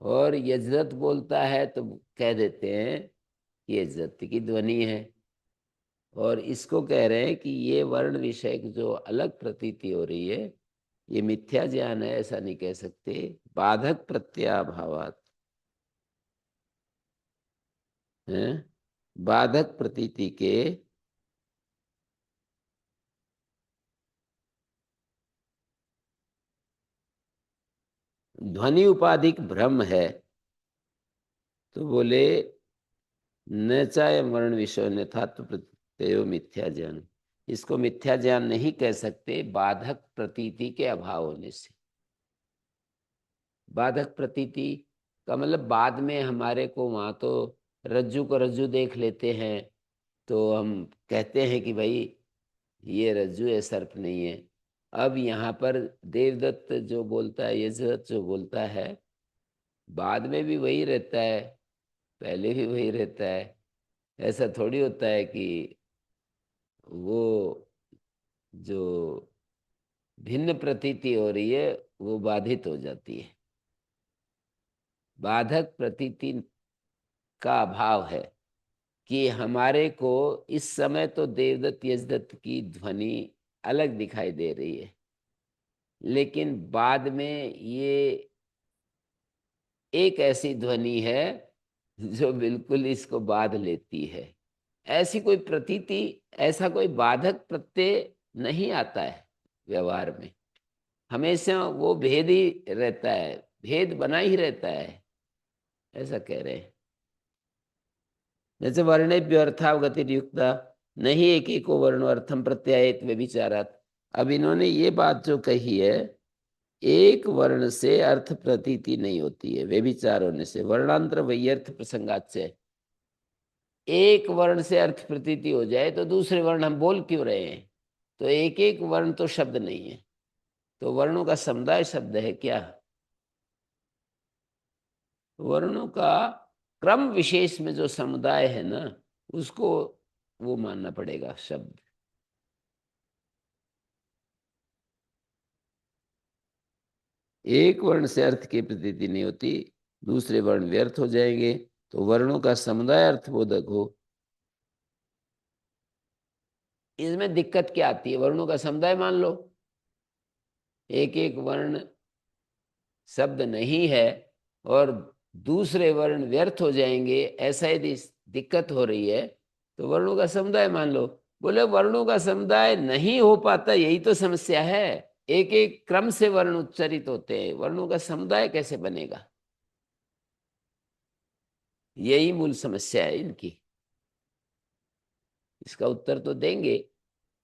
और यजरत बोलता है तो कह देते हैं कि ये यजरत की ध्वनि है। और इसको कह रहे हैं कि ये वर्ण विषयक जो अलग प्रतीति हो रही है, ये मिथ्या ज्ञान है, ऐसा नहीं कह सकते। बाधक प्रत्याभावात है, बाधक प्रतीति के ध्वनि उपाधिक भ्रम है। तो बोले न चाहे वर्ण विषय अन्यथात्व प्रत्ययो मिथ्या ज्ञान, इसको मिथ्या ज्ञान नहीं कह सकते बाधक प्रतीति के अभाव होने से। बाधक प्रतीति का मतलब बाद में हमारे को वहां तो रज्जू को रज्जू देख लेते हैं, तो हम कहते हैं कि भाई ये रज्जू है, सर्प नहीं है। अब यहाँ पर देवदत्त जो बोलता है, यजरत जो बोलता है, बाद में भी वही रहता है, पहले भी वही रहता है। ऐसा थोड़ी होता है कि वो जो भिन्न प्रतीति हो रही है वो बाधित हो जाती है। बाधक प्रतीति का अभाव है कि हमारे को इस समय तो देवदत्त यजदत्त की ध्वनि अलग दिखाई दे रही है, लेकिन बाद में ये एक ऐसी ध्वनि है जो बिल्कुल इसको बाध लेती है। ऐसी कोई प्रतीति, ऐसा कोई बाधक प्रत्यय नहीं आता है व्यवहार में। हमेशा वो भेद ही रहता है, भेद बना ही रहता है, ऐसा कह रहे हैं। जैसे वर्णेभ्य अर्थावगति युक्ता नहीं एक एक वर्ण अर्थम प्रत्यायित व्यभिचारात। अब इन्होंने ये बात जो कही है, एक वर्ण से अर्थ प्रतीति नहीं होती है व्यभिचार होने से, वर्णांतर वैयर्थ प्रसंगात से। एक वर्ण से अर्थ प्रतीति हो जाए तो दूसरे वर्ण हम बोल क्यों रहे हैं? तो एक एक वर्ण तो शब्द नहीं है, तो वर्णों का समुदाय शब्द है क्या? वर्णों का क्रम विशेष में जो समुदाय है ना, उसको वो मानना पड़ेगा शब्द। एक वर्ण से अर्थ की प्रतीति नहीं होती, दूसरे वर्ण व्यर्थ हो जाएंगे, तो वर्णों का समुदाय अर्थबोधक हो। इसमें दिक्कत क्या आती है? वर्णों का समुदाय मान लो, एक एक वर्ण शब्द नहीं है और दूसरे वर्ण व्यर्थ हो जाएंगे, ऐसा यदि दिक्कत हो रही है तो वर्णों का समुदाय मान लो। बोले वर्णों का समुदाय नहीं हो पाता, यही तो समस्या है। एक एक क्रम से वर्ण उच्चारित होते हैं, वर्णों का समुदाय कैसे बनेगा? यही मूल समस्या है इनकी। इसका उत्तर तो देंगे,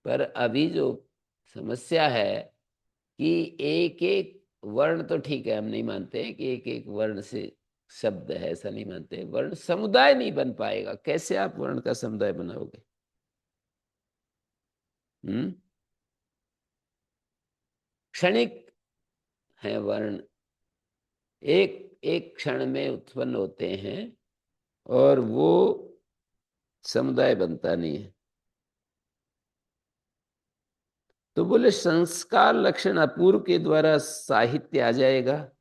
पर अभी जो समस्या है कि एक एक वर्ण तो ठीक है, हम नहीं मानते हैं कि एक एक वर्ण से शब्द है, ऐसा नहीं मानते। वर्ण समुदाय नहीं बन पाएगा, कैसे आप वर्ण का समुदाय बनाओगे? हम्म। क्षणिक है वर्ण, एक एक क्षण में उत्पन्न होते हैं और वो समुदाय बनता नहीं है। तो बोले संस्कार लक्षण अपूर्व के द्वारा साहित्य आ जाएगा,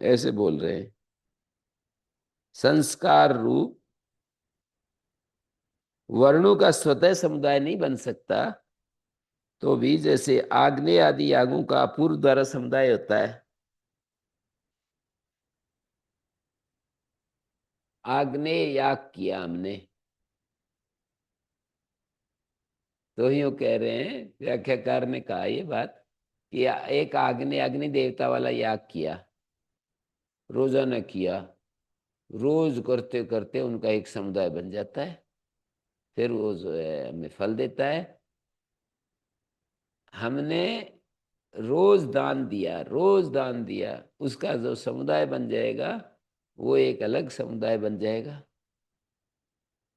ऐसे बोल रहे हैं। संस्कार रूप वर्णों का स्वतः समुदाय नहीं बन सकता, तो भी जैसे आग्नेय आदि यागों का अपूर्व द्वारा समुदाय होता है। आग्नेय याग किया हमने, तो यूं कह रहे हैं व्याख्याकार ने कहा ये बात कि एक आग ने अग्नि देवता वाला याग किया, रोजाना किया, रोज करते करते उनका एक समुदाय बन जाता है। फिर वो जो है हमें फल देता है। हमने रोज दान दिया, रोज दान दिया, उसका जो समुदाय बन जाएगा वो एक अलग समुदाय बन जाएगा।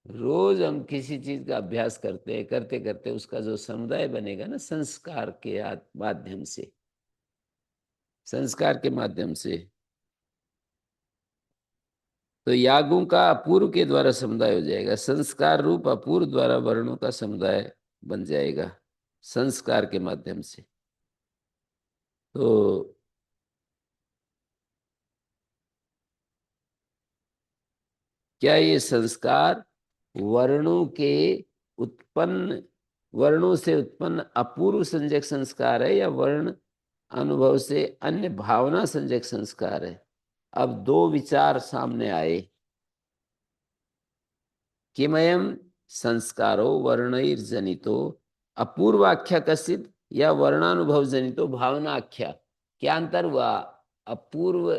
रोज हम किसी चीज का अभ्यास करते हैं, करते करते उसका जो समुदाय बनेगा ना, संस्कार के माध्यम से, संस्कार के माध्यम से, तो यागों का अपूर्व के द्वारा समुदाय हो जाएगा। संस्कार रूप अपूर्व द्वारा वर्णों का समुदाय बन जाएगा, संस्कार के माध्यम से। तो क्या ये संस्कार वर्णों के उत्पन्न, वर्णों से उत्पन्न अपूर्व संजक संस्कार है, या वर्ण अनुभव से अन्य भावना संजक संस्कार है? अब दो विचार सामने आए। किमयम संस्कारो वर्णैर्जनितो अपूर्वाख्या कसित, या वर्णानुभव जनितो भावनाख्या? क्या अंतर हुआ? अपूर्व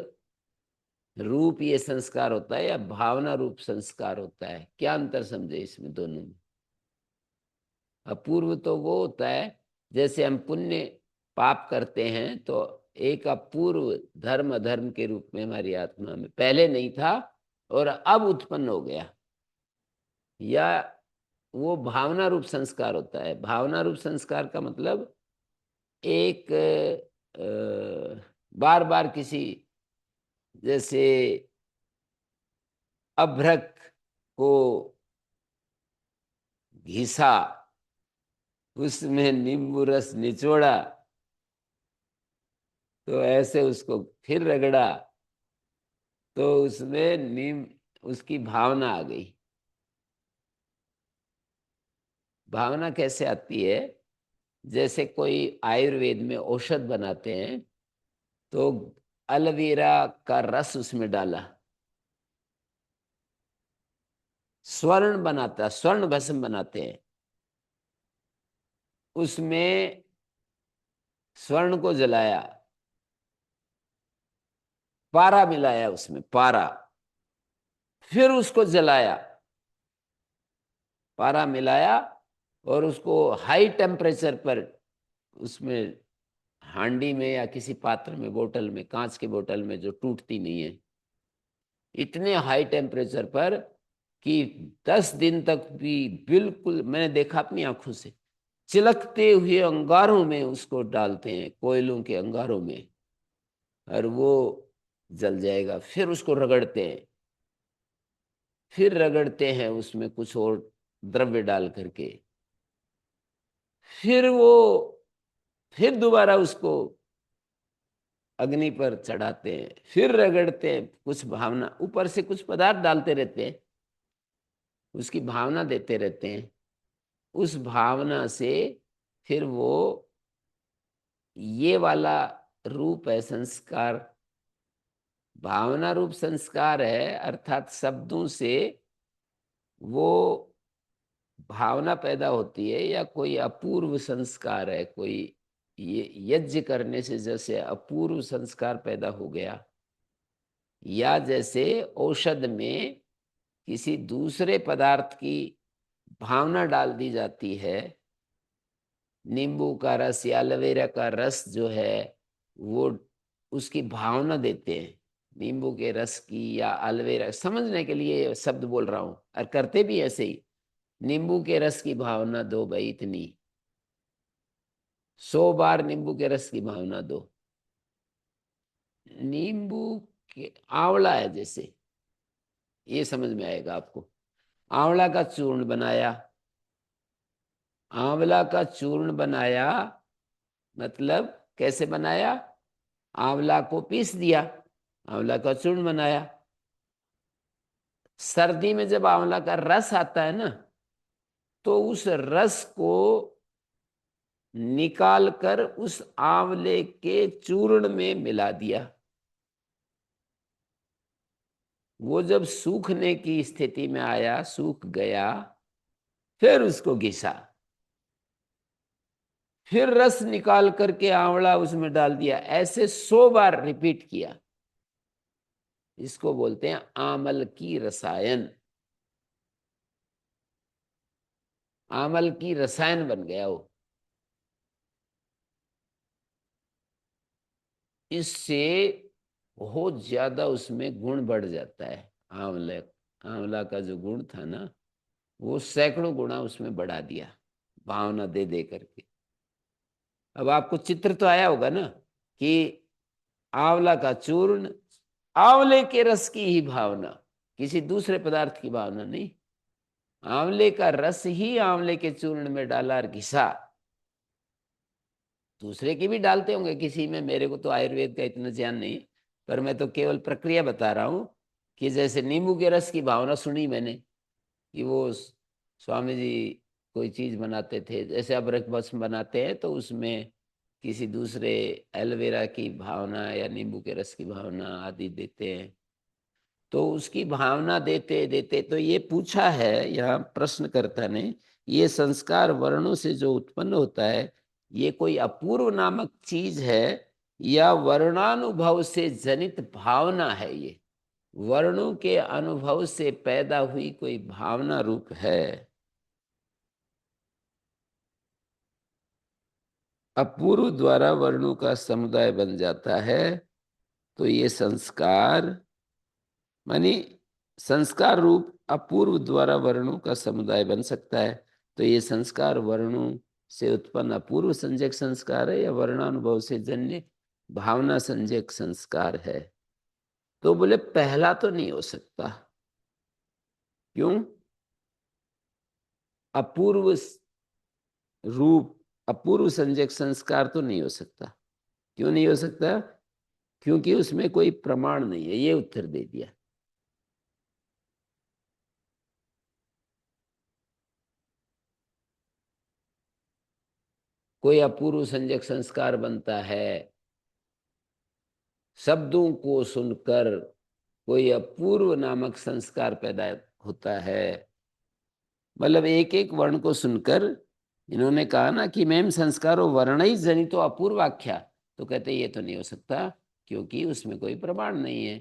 रूप ये संस्कार होता है या भावना रूप संस्कार होता है? क्या अंतर समझे इसमें दोनों में? अपूर्व तो वो होता है जैसे हम पुण्य पाप करते हैं, तो एक अपूर्व धर्म अधर्म के रूप में हमारी आत्मा में पहले नहीं था और अब उत्पन्न हो गया, या वो भावना रूप संस्कार होता है। भावना रूप संस्कार का मतलब एक बार बार किसी, जैसे अभ्रक को घिसा, उसमें नींबू रस निचोड़ा, तो ऐसे उसको फिर रगड़ा, तो उसमें नीम, उसकी भावना आ गई। भावना कैसे आती है? जैसे कोई आयुर्वेद में औषध बनाते हैं, तो एलोवेरा का रस उसमें डाला, स्वर्ण बनाता, स्वर्ण भस्म बनाते हैं, उसमें स्वर्ण को जलाया, पारा मिलाया उसमें, पारा, फिर उसको जलाया, पारा मिलाया, और उसको हाई टेम्परेचर पर उसमें हांडी में या किसी पात्र में, बोतल में, कांच के बोतल में जो टूटती नहीं है, इतने हाई टेम्परेचर पर कि 10 दिन तक भी बिल्कुल, मैंने देखा अपनी आंखों से, चिलकते हुए अंगारों में उसको डालते हैं, कोयलों के अंगारों में, और वो जल जाएगा। फिर उसको रगड़ते हैं, फिर रगड़ते हैं उसमें कुछ और द्रव्य डाल करके, फिर वो, फिर दोबारा उसको अग्नि पर चढ़ाते हैं, फिर रगड़ते हैं, कुछ भावना ऊपर से कुछ पदार्थ डालते रहते हैं, उसकी भावना देते रहते हैं। उस भावना से फिर वो, ये वाला रूप है संस्कार, भावना रूप संस्कार है, अर्थात शब्दों से वो भावना पैदा होती है, या कोई अपूर्व संस्कार है, कोई ये यज्ञ करने से जैसे अपूर्व संस्कार पैदा हो गया, या जैसे औषध में किसी दूसरे पदार्थ की भावना डाल दी जाती है। नींबू का रस या एलोवेरा का रस जो है, वो उसकी भावना देते हैं, नींबू के रस की या एलोवेरा, समझने के लिए शब्द बोल रहा हूं, और करते भी ऐसे ही। नींबू के रस की भावना दो भाई, इतनी 100 बार नींबू के रस की भावना दो। नींबू के, आंवला है जैसे, ये समझ में आएगा आपको। आंवला का चूर्ण बनाया, आंवला का चूर्ण बनाया मतलब कैसे बनाया? आंवला को पीस दिया, आंवला का चूर्ण बनाया। सर्दी में जब आंवला का रस आता है ना, तो उस रस को निकाल कर उस आंवले के चूर्ण में मिला दिया। वो जब सूखने की स्थिति में आया, सूख गया, फिर उसको घिसा, फिर रस निकाल करके आंवला उसमें डाल दिया, ऐसे 100 बार रिपीट किया। इसको बोलते हैं आमल की रसायन। आमल की रसायन बन गया वो। इससे बहुत ज्यादा उसमें गुण बढ़ जाता है। आंवले आंवला का जो गुण था ना, वो सैकड़ों गुना उसमें बढ़ा दिया, भावना दे दे करके। अब आपको चित्र तो आया होगा ना कि आंवला का चूर्ण, आंवले के रस की ही भावना, किसी दूसरे पदार्थ की भावना नहीं। आंवले का रस ही आंवले के चूर्ण में डाला और घिसा। दूसरे की भी डालते होंगे किसी में, मेरे को तो आयुर्वेद का इतना ज्ञान नहीं, पर मैं तो केवल प्रक्रिया बता रहा हूं कि जैसे नींबू के रस की भावना सुनी मैंने कि वो स्वामी जी कोई चीज बनाते थे, जैसे अदरक बस बनाते हैं तो उसमें किसी दूसरे एलोवेरा की भावना या नींबू के रस की भावना आदि देते हैं। तो उसकी भावना देते देते तो ये पूछा है यहाँ प्रश्नकर्ता ने, ये संस्कार वर्णों से जो उत्पन्न होता है, ये कोई अपूर्व नामक चीज है या वर्णानुभव से जनित भावना है? ये वर्णों के अनुभव से पैदा हुई कोई भावना रूप है? अपूर्व द्वारा वर्णों का समुदाय बन जाता है, तो ये संस्कार मानी संस्कार रूप अपूर्व द्वारा वर्णों का समुदाय बन सकता है। तो ये संस्कार वर्णों से उत्पन्न अपूर्व संज्ञक संस्कार है या वर्णानुभव से जन्य भावना संज्ञक संस्कार है? तो बोले पहला तो नहीं हो सकता। क्यों? अपूर्व रूप अपूर्व संज्ञक संस्कार तो नहीं हो सकता। क्यों नहीं हो सकता? क्योंकि उसमें कोई प्रमाण नहीं है, ये उत्तर दे दिया। कोई अपूर्व संज्ञक संस्कार बनता है शब्दों को सुनकर, कोई अपूर्व नामक संस्कार पैदा होता है। मतलब एक एक वर्ण को सुनकर इन्होंने कहा ना कि मैम संस्कारो वर्ण ही जनितो अपूर्वाख्या, तो कहते ये तो नहीं हो सकता क्योंकि उसमें कोई प्रमाण नहीं है।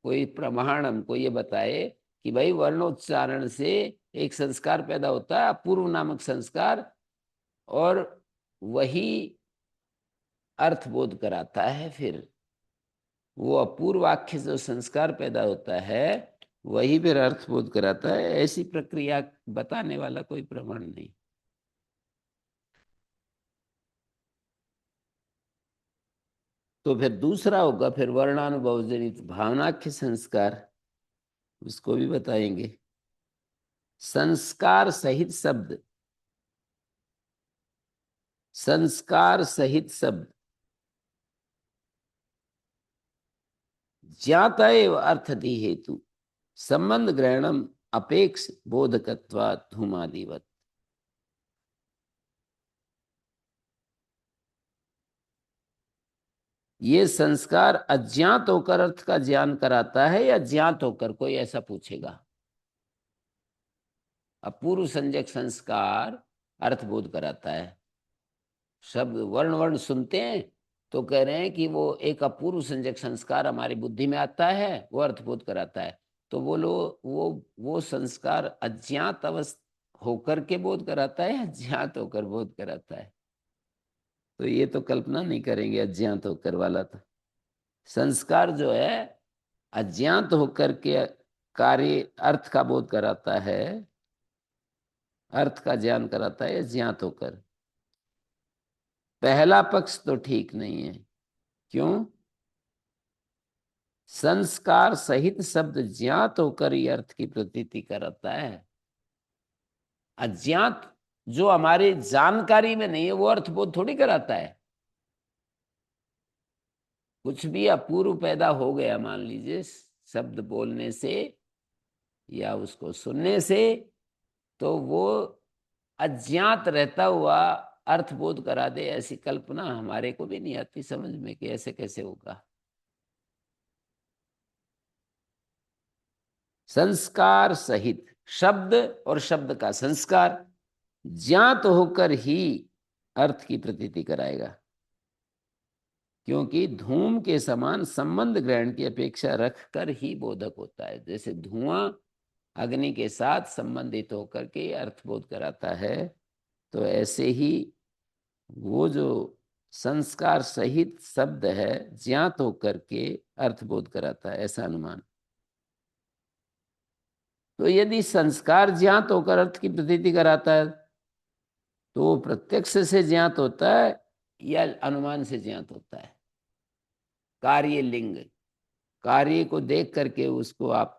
कोई प्रमाण हमको ये बताए कि भाई वर्णोच्चारण से एक संस्कार पैदा होता है, अपूर्व नामक संस्कार, और वही अर्थबोध कराता है। फिर वो अपूर्वाख्य जो संस्कार पैदा होता है वही फिर अर्थबोध कराता है। ऐसी प्रक्रिया बताने वाला कोई प्रमाण नहीं। तो फिर दूसरा होगा फिर वर्णानुभव जनित भावनाख्य संस्कार, उसको भी बताएंगे। संस्कार सहित शब्द, संस्कार सहित शब्द ज्ञात एव अर्थधि हेतु संबंध ग्रहणम अपेक्ष बोधकत्वा धूमादिवत। ये संस्कार अज्ञात होकर अर्थ का ज्ञान कराता है या ज्ञात होकर, कोई ऐसा पूछेगा? अपूर्व संज्ञक संस्कार अर्थबोध कराता है। शब्द वर्ण वर्ण सुनते हैं तो कह रहे हैं कि वो एक अपूर्व संज्ञक संस्कार हमारी बुद्धि में आता है, वो अर्थबोध कराता है। तो बोलो वो संस्कार अज्ञात अवस्था होकर के बोध कराता है या ज्ञात होकर बोध कराता है? तो ये तो कल्पना नहीं करेंगे अज्ञात होकर वाला। तो संस्कार जो है अज्ञात होकर के कार्य अर्थ का बोध कराता है, अर्थ का ज्ञान कराता है ज्ञात होकर। पहला पक्ष तो ठीक नहीं है। क्यों? संस्कार सहित शब्द ज्ञात होकर ही अर्थ की प्रतीति कराता है। अज्ञात जो हमारे जानकारी में नहीं है वो अर्थबोध थोड़ी कराता है। कुछ भी अपूर्व पैदा हो गया मान लीजिए शब्द बोलने से या उसको सुनने से, तो वो अज्ञात रहता हुआ अर्थबोध करा दे, ऐसी कल्पना हमारे को भी नहीं आती समझ में कि ऐसे कैसे होगा। संस्कार सहित शब्द और शब्द का संस्कार ज्ञात होकर ही अर्थ की प्रतीति कराएगा, क्योंकि धूम के समान संबंध ग्रहण की अपेक्षा रखकर ही बोधक होता है। जैसे धुआं अग्नि के साथ संबंधित होकर के अर्थबोध कराता है, तो ऐसे ही वो जो संस्कार सहित शब्द है ज्ञात होकर के अर्थबोध कराता है, ऐसा अनुमान। तो यदि संस्कार ज्ञात होकर अर्थ की प्रतीति कराता है तो वो प्रत्यक्ष से ज्ञात होता है या अनुमान से ज्ञात होता है? कार्य लिंग, कार्य को देख करके उसको आप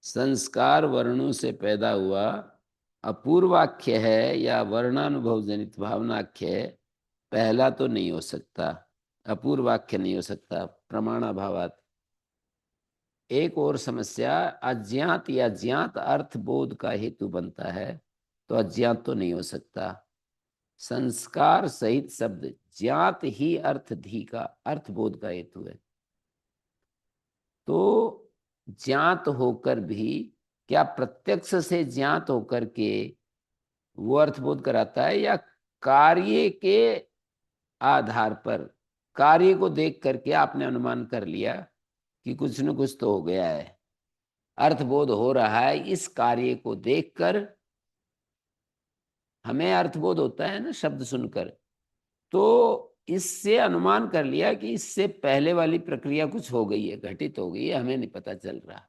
संस्कार वर्णों से पैदा हुआ अपूर्वाख्य है या वर्णानुभव जनित भावनाख्य है, पहला तो नहीं हो सकता, अपूर्वाख्य नहीं हो सकता प्रमाणाभावात। एक और समस्या, अज्ञात या ज्ञात अर्थ बोध का हेतु बनता है, तो अज्ञात तो नहीं हो सकता। संस्कार सहित शब्द ज्ञात ही अर्थधी का अर्थबोध का हेतु है, तो ज्ञात होकर भी क्या प्रत्यक्ष से ज्ञात होकर के वो अर्थबोध कराता है, या कार्य के आधार पर, कार्य को देख करके आपने अनुमान कर लिया कि कुछ न कुछ तो हो गया है, अर्थबोध हो रहा है, इस कार्य को देखकर हमें अर्थबोध होता है ना शब्द सुनकर, तो इससे अनुमान कर लिया कि इससे पहले वाली प्रक्रिया कुछ हो गई है, घटित हो गई है, हमें नहीं पता चल रहा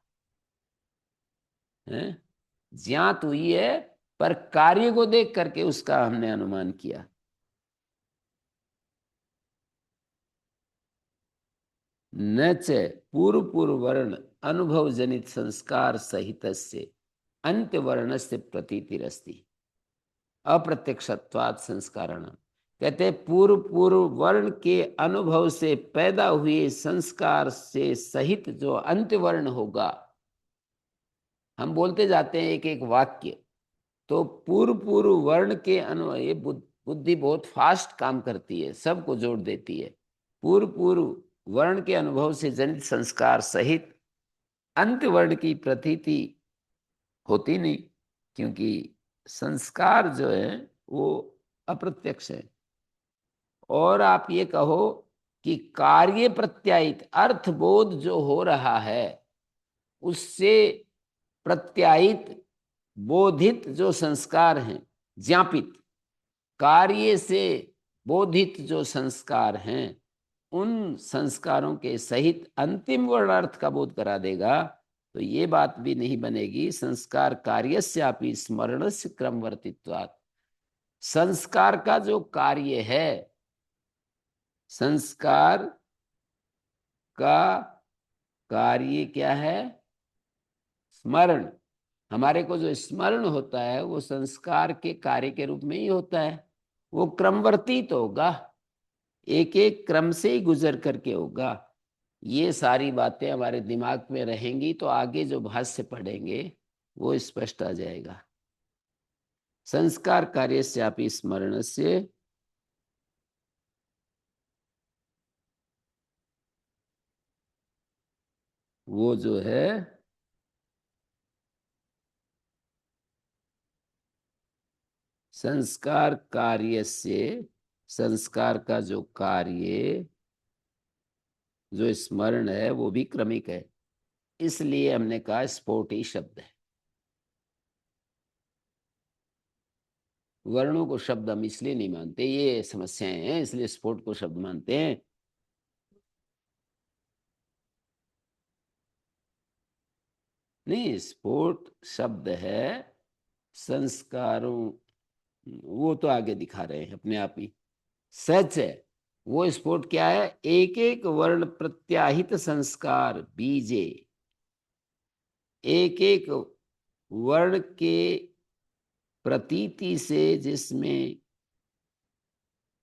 है, ज्ञात हुई है, पर कार्य को देख करके उसका हमने अनुमान किया। न च पूर्व पूर्व वर्ण अनुभव जनित संस्कार सहित अंत्य वर्ण से प्रतीतिरस्ति अप्रत्यक्षत्वात् संस्कारण। कहते पूर्व पूर्व वर्ण के अनुभव से पैदा हुए संस्कार से सहित जो अंत्य वर्ण होगा, हम बोलते जाते हैं एक एक वाक्य, तो पूर्व पूर्व वर्ण के अनुभव, ये बुद्धि बहुत फास्ट काम करती है, सबको जोड़ देती है। पूर्व पूर्व वर्ण के अनुभव से जनित संस्कार सहित अंत्य वर्ण की प्रतीति होती नहीं, क्योंकि संस्कार जो है वो अप्रत्यक्ष है। और आप ये कहो कि कार्य प्रत्यायित अर्थबोध जो हो रहा है उससे प्रत्यायित बोधित जो संस्कार हैं, ज्ञापित कार्य से बोधित जो संस्कार हैं, उन संस्कारों के सहित अंतिम वर्ण अर्थ का बोध करा देगा, तो ये बात भी नहीं बनेगी संस्कार कार्यस्यापि स्मरणस्य क्रमवर्तित्वात्। संस्कार का जो कार्य है, संस्कार का कार्य क्या है? स्मरण। हमारे को जो स्मरण होता है वो संस्कार के कार्य के रूप में ही होता है, वो क्रमवर्तित होगा, एक एक क्रम से ही गुजर करके होगा। ये सारी बातें हमारे दिमाग में रहेंगी तो आगे जो भाष्य पढ़ेंगे वो स्पष्ट आ जाएगा। संस्कार कार्यस्यापि स्मरणस्य वो जो है संस्कार कार्य से, संस्कार का जो कार्य जो स्मरण है वो भी क्रमिक है, इसलिए हमने कहा स्फोट ही शब्द है। वर्णों को शब्द हम इसलिए नहीं मानते, ये समस्याएं हैं, इसलिए स्फोट को शब्द मानते हैं। नहीं, स्फोट शब्द है संस्कारों, वो तो आगे दिखा रहे हैं अपने आप ही। सच है, वो स्फोट क्या है? एक एक वर्ण प्रत्याहित संस्कार बीजे, एक एक वर्ण के प्रतीति से, जिसमें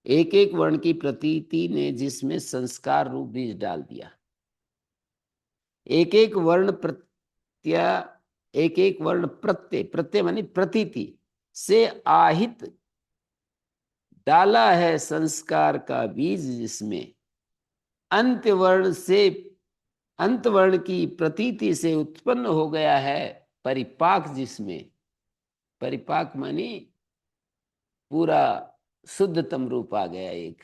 एक एक वर्ण की प्रतीति ने जिसमें संस्कार रूप बीज डाल दिया। एक एक वर्ण प्रत्या, एक एक वर्ण प्रत्यय, प्रत्यय मानी प्रतीति से आहित डाला है संस्कार का बीज जिसमें, अंत्यवर्ण से, अंतवर्ण की प्रतीति से उत्पन्न हो गया है परिपाक जिसमें। परिपाक मानी पूरा शुद्धतम रूप आ गया एक।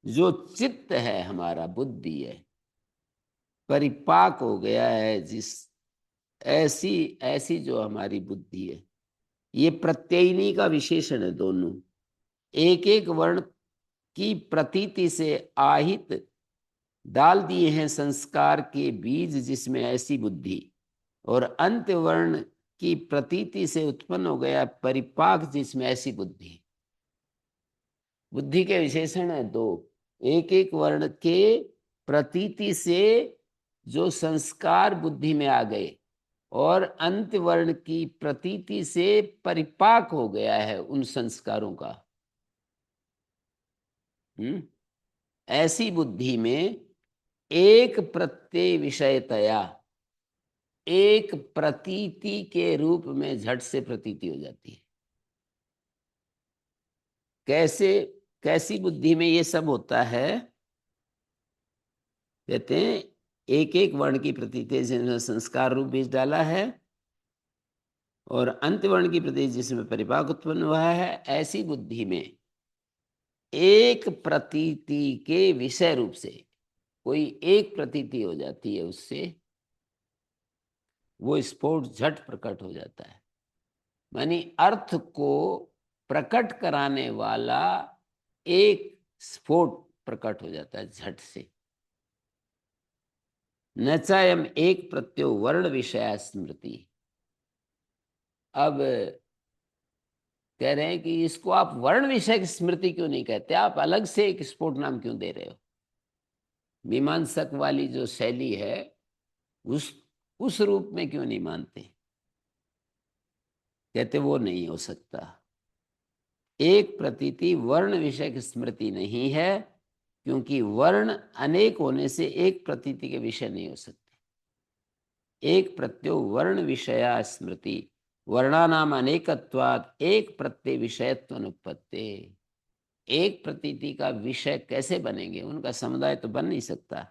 जो चित्त है हमारा, बुद्धि है, परिपाक हो गया है जिस, ऐसी ऐसी जो हमारी बुद्धि है। ये प्रत्ययिनी का विशेषण है दोनों। एक एक वर्ण की प्रतीति से आहित डाल दिए हैं संस्कार के बीज जिसमें ऐसी बुद्धि, और अंत वर्ण की प्रतीति से उत्पन्न हो गया परिपाक जिसमें ऐसी बुद्धि। बुद्धि के विशेषण है दो। एक एक वर्ण के प्रतीति से जो संस्कार बुद्धि में आ गए, और अंत वर्ण की प्रतीति से परिपाक हो गया है उन संस्कारों का। ऐसी बुद्धि में एक प्रत्यय विषयतया, एक प्रतीति के रूप में झट से प्रतीति हो जाती है। कैसे, कैसी बुद्धि में ये सब होता है? कहते हैं एक एक वर्ण की प्रतीति जिसमें संस्कार रूप बीज डाला है, और अंत वर्ण की प्रतीति जिसमें परिपाक उत्पन्न हुआ है, ऐसी बुद्धि में एक प्रतीति के विषय रूप से कोई एक प्रतीति हो जाती है, उससे वो स्फोट झट प्रकट हो जाता है। मानी अर्थ को प्रकट कराने वाला एक स्फोट प्रकट हो जाता है झट से। न चायम एक प्रत्यो वर्ण विषय स्मृति। अब कह रहे हैं कि इसको आप वर्ण विषय की स्मृति क्यों नहीं कहते, आप अलग से एक स्फोट नाम क्यों दे रहे हो? मीमांसक वाली जो शैली है उस रूप में क्यों नहीं मानते? कहते वो नहीं हो सकता। एक प्रतीति वर्ण विषय की स्मृति नहीं है, क्योंकि वर्ण अनेक होने से एक प्रतीति के विषय नहीं हो सकते। एक प्रत्यो वर्ण विषया स्मृति, वर्णानाम अनेकत्वात् एक प्रत्यय विषयत्व अनुपत्ते। एक प्रतीति का विषय कैसे बनेंगे? उनका समुदाय तो बन नहीं सकता।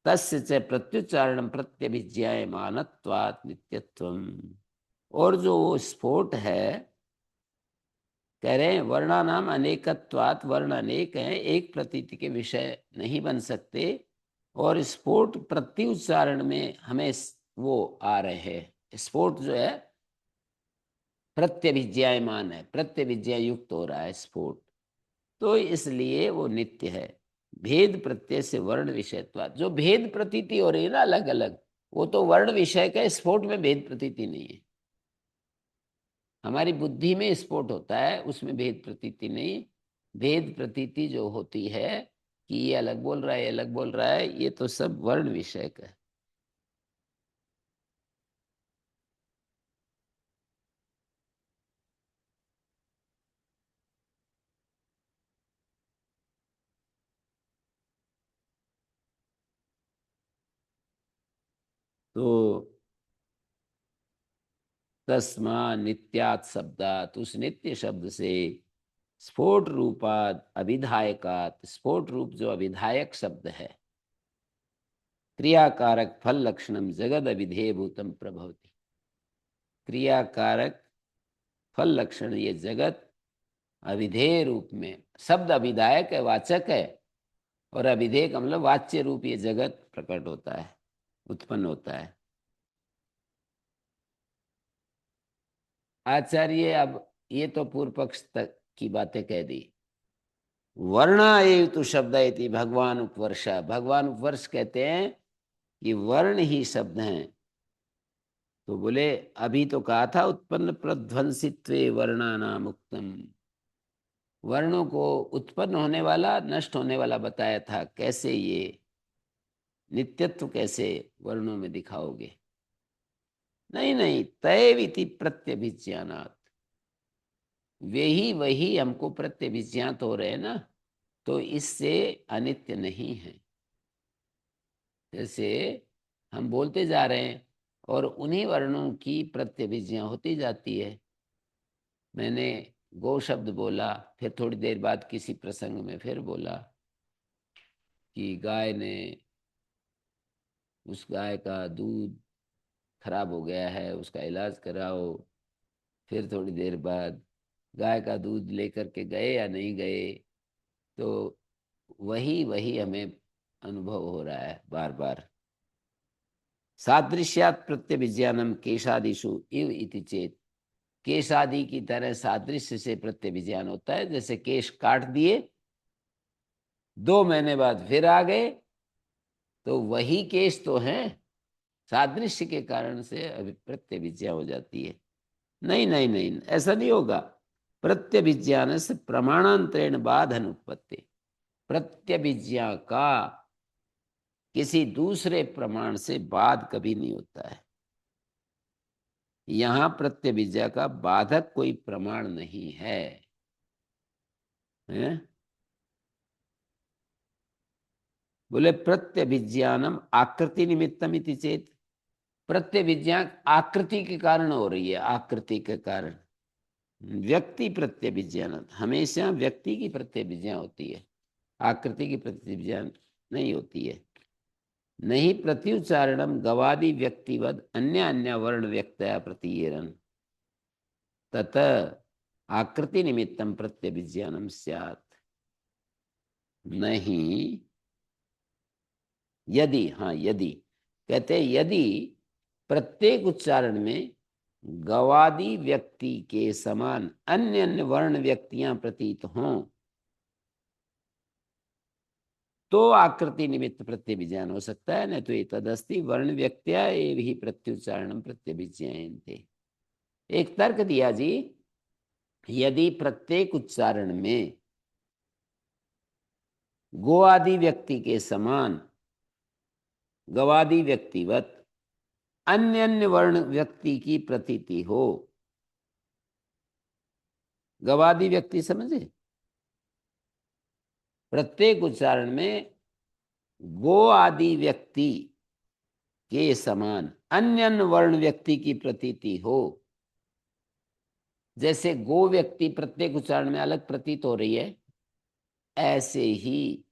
तस्य च प्रत्युच्चारण प्रत्यभिज्ञायमानत्वात् नित्यत्वम्। और जो वो स्फोट है, कह रहे हैं वर्णानाम अनेकत्वात्, वर्ण अनेक हैं, एक प्रतीति के विषय नहीं बन सकते। और स्फोट प्रत्युच्चारण में हमें वो आ रहे हैं। स्फोट जो है प्रत्यभिज्ञायमान है, प्रत्यभिज्ञा युक्त हो रहा है स्फोट, तो इसलिए वो नित्य है। भेद प्रत्यय से वर्ण विषयत्वात्, जो भेद प्रतीति हो रही है ना अलग अलग, वो तो वर्ण विषय का, स्फोट में भेद प्रतीति नहीं है। हमारी बुद्धि में स्फोट होता है, उसमें भेद प्रतीति नहीं। भेद प्रतीति जो होती है कि ये अलग बोल रहा है, ये अलग बोल रहा है, ये तो सब वर्ण विषय का है। तो तस्मा नित्यात् शब्दात्, उस नित्य शब्द से स्फोट रूपात अभिधायकात, स्फोट रूप जो अभिधायक शब्द है, क्रियाकारक फल लक्षणम जगद अभिधेय भूतम प्रभवती। क्रियाकारक फल लक्षण ये जगत अभिधेय रूप में, शब्द अभिधायक है, वाचक है, और अभिधेय का मतलब वाच्य रूप ये जगत प्रकट होता है, उत्पन्न होता है। आचार्य अब ये तो पूर्व पक्ष तक की बातें कह दी। वर्णा एव तो शब्द इति भगवान उपवर्षा, भगवान उपवर्ष कहते हैं कि वर्ण ही शब्द हैं। तो बोले अभी तो कहा था उत्पन्न प्रध्वंसित्वे वर्णानाम उक्तम, वर्णों को उत्पन्न होने वाला नष्ट होने वाला बताया था। कैसे ये नित्यत्व कैसे वर्णों में दिखाओगे? नहीं नहीं, तैविति प्रत्यभिज्ञानात्, वे ही वही हमको प्रत्यभिज्ञात हो रहे हैं ना, तो इससे अनित्य नहीं है। जैसे हम बोलते जा रहे हैं और उन्हीं वर्णों की प्रत्यभिज्ञा होती जाती है। मैंने गो शब्द बोला, फिर थोड़ी देर बाद किसी प्रसंग में फिर बोला कि गाय ने, उस गाय का दूध खराब हो गया है, उसका इलाज कराओ। फिर थोड़ी देर बाद गाय का दूध लेकर के गए या नहीं गए। तो वही वही हमें अनुभव हो रहा है बार बार। सादृश्यात प्रत्यभिज्ञानम केशादिषु इव इति चेत। केशादि की तरह सादृश्य से प्रत्यभिज्ञान होता है। जैसे केश काट दिए, 2 महीने बाद फिर आ गए, तो वही केश तो हैं, सादृश्य के कारण से अभी प्रत्यभिज्ञा हो जाती है। नहीं नहीं नहीं, ऐसा नहीं होगा। प्रत्यभिज्ञान से प्रमाणांतरेण बाधन उत्पत्ति। प्रत्यभिज्ञा का किसी दूसरे प्रमाण से बाध कभी नहीं होता है। यहां प्रत्यभिज्ञा का बाधक कोई प्रमाण नहीं है, हैं? बोले प्रत्यभिज्ञानम आकृति निमित्तम इति चेत। प्रत्यभिज्ञा आकृति के कारण हो रही है, आकृति के कारण। व्यक्ति प्रत्यभिज्ञान, हमेशा व्यक्ति की प्रत्यभिज्ञा होती है, आकृति की प्रत्यभिज्ञा नहीं होती है। नहीं प्रत्युच्चारणम गवादि व्यक्तिवद अन्य अन्य वर्ण व्यक्तया प्रतीयरन तत आकृति निमित्तम प्रत्यभिज्ञानम स्यात्। नहीं, यदि, हाँ यदि, कहते यदि प्रत्येक उच्चारण में गवादी व्यक्ति के समान अन्य अन्य वर्ण व्यक्तियां प्रतीत हों, तो आकृति निमित्त प्रत्यभिज्ञान हो सकता है। न तो ये तदस्ति वर्ण व्यक्त्या एव ही प्रत्युच्चारणम प्रत्यभिज्ञायन्ते। एक तर्क दिया जी, यदि प्रत्येक उच्चारण में गो आदि व्यक्ति के समान गवादी व्यक्तिवत अन्य अन्य वर्ण व्यक्ति की प्रतीति हो, गवादी व्यक्ति समझे, प्रत्येक उच्चारण में गो आदि व्यक्ति के समान अन्य अन्य वर्ण व्यक्ति की प्रतीति हो। जैसे गो व्यक्ति प्रत्येक उच्चारण में अलग प्रतीत हो रही है, ऐसे ही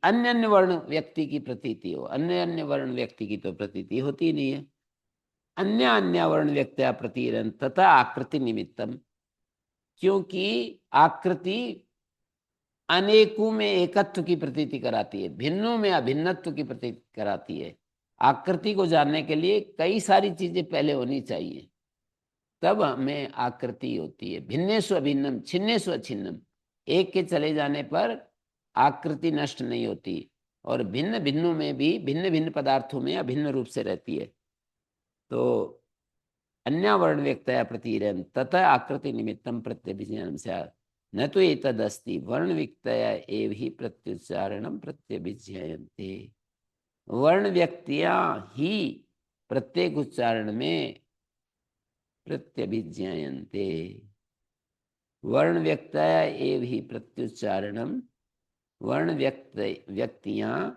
अन्य अन्य वर्ण व्यक्ति की प्रतीति हो। अन्य अन्य वर्ण व्यक्ति की तो प्रतीति होती ही नहीं है। अन्य अन्य वर्ण व्यक्त्या प्रतीरन तथा आकृति निमित्तम, क्योंकि आकृति अनेकों में एकत्व की प्रतीति कराती है, भिन्नों में अभिन्नत्व की प्रतीति कराती है। आकृति को जानने के लिए कई सारी चीजें पहले होनी चाहिए, तब हमें आकृति होती है। भिन्नेषु अभिन्नम छिन्नेषु अच्छिन्नम, एक के चले जाने पर आकृति नष्ट नहीं होती, और भिन्न भिन्नों में भी भिन्न भिन्न पदार्थों में अभिन्न रूप से रहती है। तो अन्य वर्ण व्यक्तया प्रतीरन तथा आकृति निमित्तम प्रत्यभिज्ञानम स्यात् न तो एतदस्ति वर्ण व्यक्तया एव ही प्रत्युच्चारणम प्रत्यभिज्ञायन्ते। वर्ण व्यक्तियां ही प्रत्येक उच्चारण में प्रत्यभिज्ञायन्ते। वर्ण व्यक्तया एव ही प्रत्युच्चारणम, वर्ण व्यक्तियां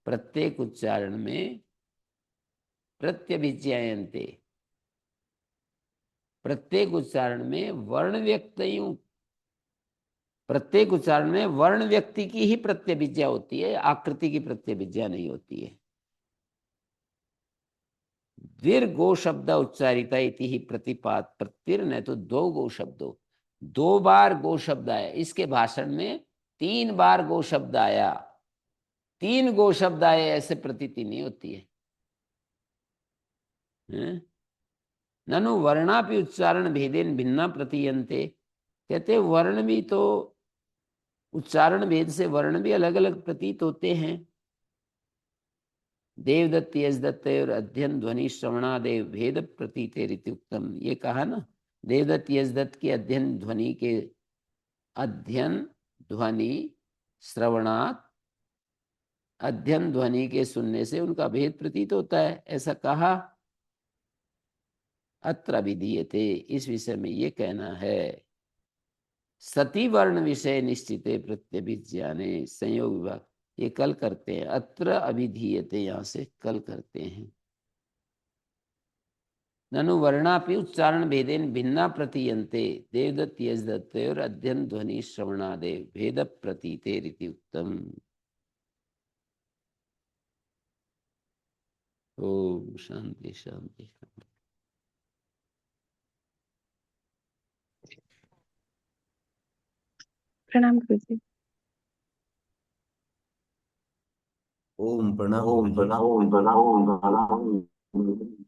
प्रत्येक उच्चारण में प्रत्यभिज्ञायन्ते। प्रत्येक उच्चारण में वर्ण व्यक्तियों, प्रत्येक उच्चारण में वर्ण व्यक्ति की ही प्रत्यभिज्ञा होती है, आकृति की प्रत्यभिज्ञा नहीं होती है। द्विर गो शब्द उच्चारिता इति ही प्रतिपात प्रत्यर, न तो 2 गो शब्दों, 2 बार गो शब्द आया इसके भाषण में, 3 बार गो शब्द आया, 3 गो शब्द आए ऐसे प्रतीति नहीं होती है। ननु वर्णापि उच्चारण भेदेन भिन्ना प्रतीयन्ते। कहते वर्ण भी तो, उच्चारण भेद से वर्ण भी अलग अलग प्रतीत होते हैं। देवदत्त यजदत्त और अध्ययन ध्वनि श्रवणादेव भेद प्रतीते रीति उत्तम, ये कहा ना। देवदत्त यजदत्त के अध्ययन ध्वनि के, अध्ययन ध्वनि श्रवणात्, अध्ययन ध्वनि के सुनने से उनका भेद प्रतीत होता है, ऐसा कहा। अत्र विधीयते, इस विषय में ये कहना है, सती वर्ण विषय निश्चिते प्रत्यभिज्ञाने संयोग विभाग, ये कल करते हैं। अत्र अभिधीयते, यहां से कल करते हैं। ननु वर्णापि उच्चारण भेदेन भिन्ना प्रतीयन्ते देवदत्त यजदत्तयोर अध्ययन ध्वनि श्रवणादे भेद प्रतीते रीति उत्तम। ओम शांति शांति। प्रणाम गुरुजी। ओम प्रणाम ओम गुरुजी। प्रणाम। ओम प्रणाम।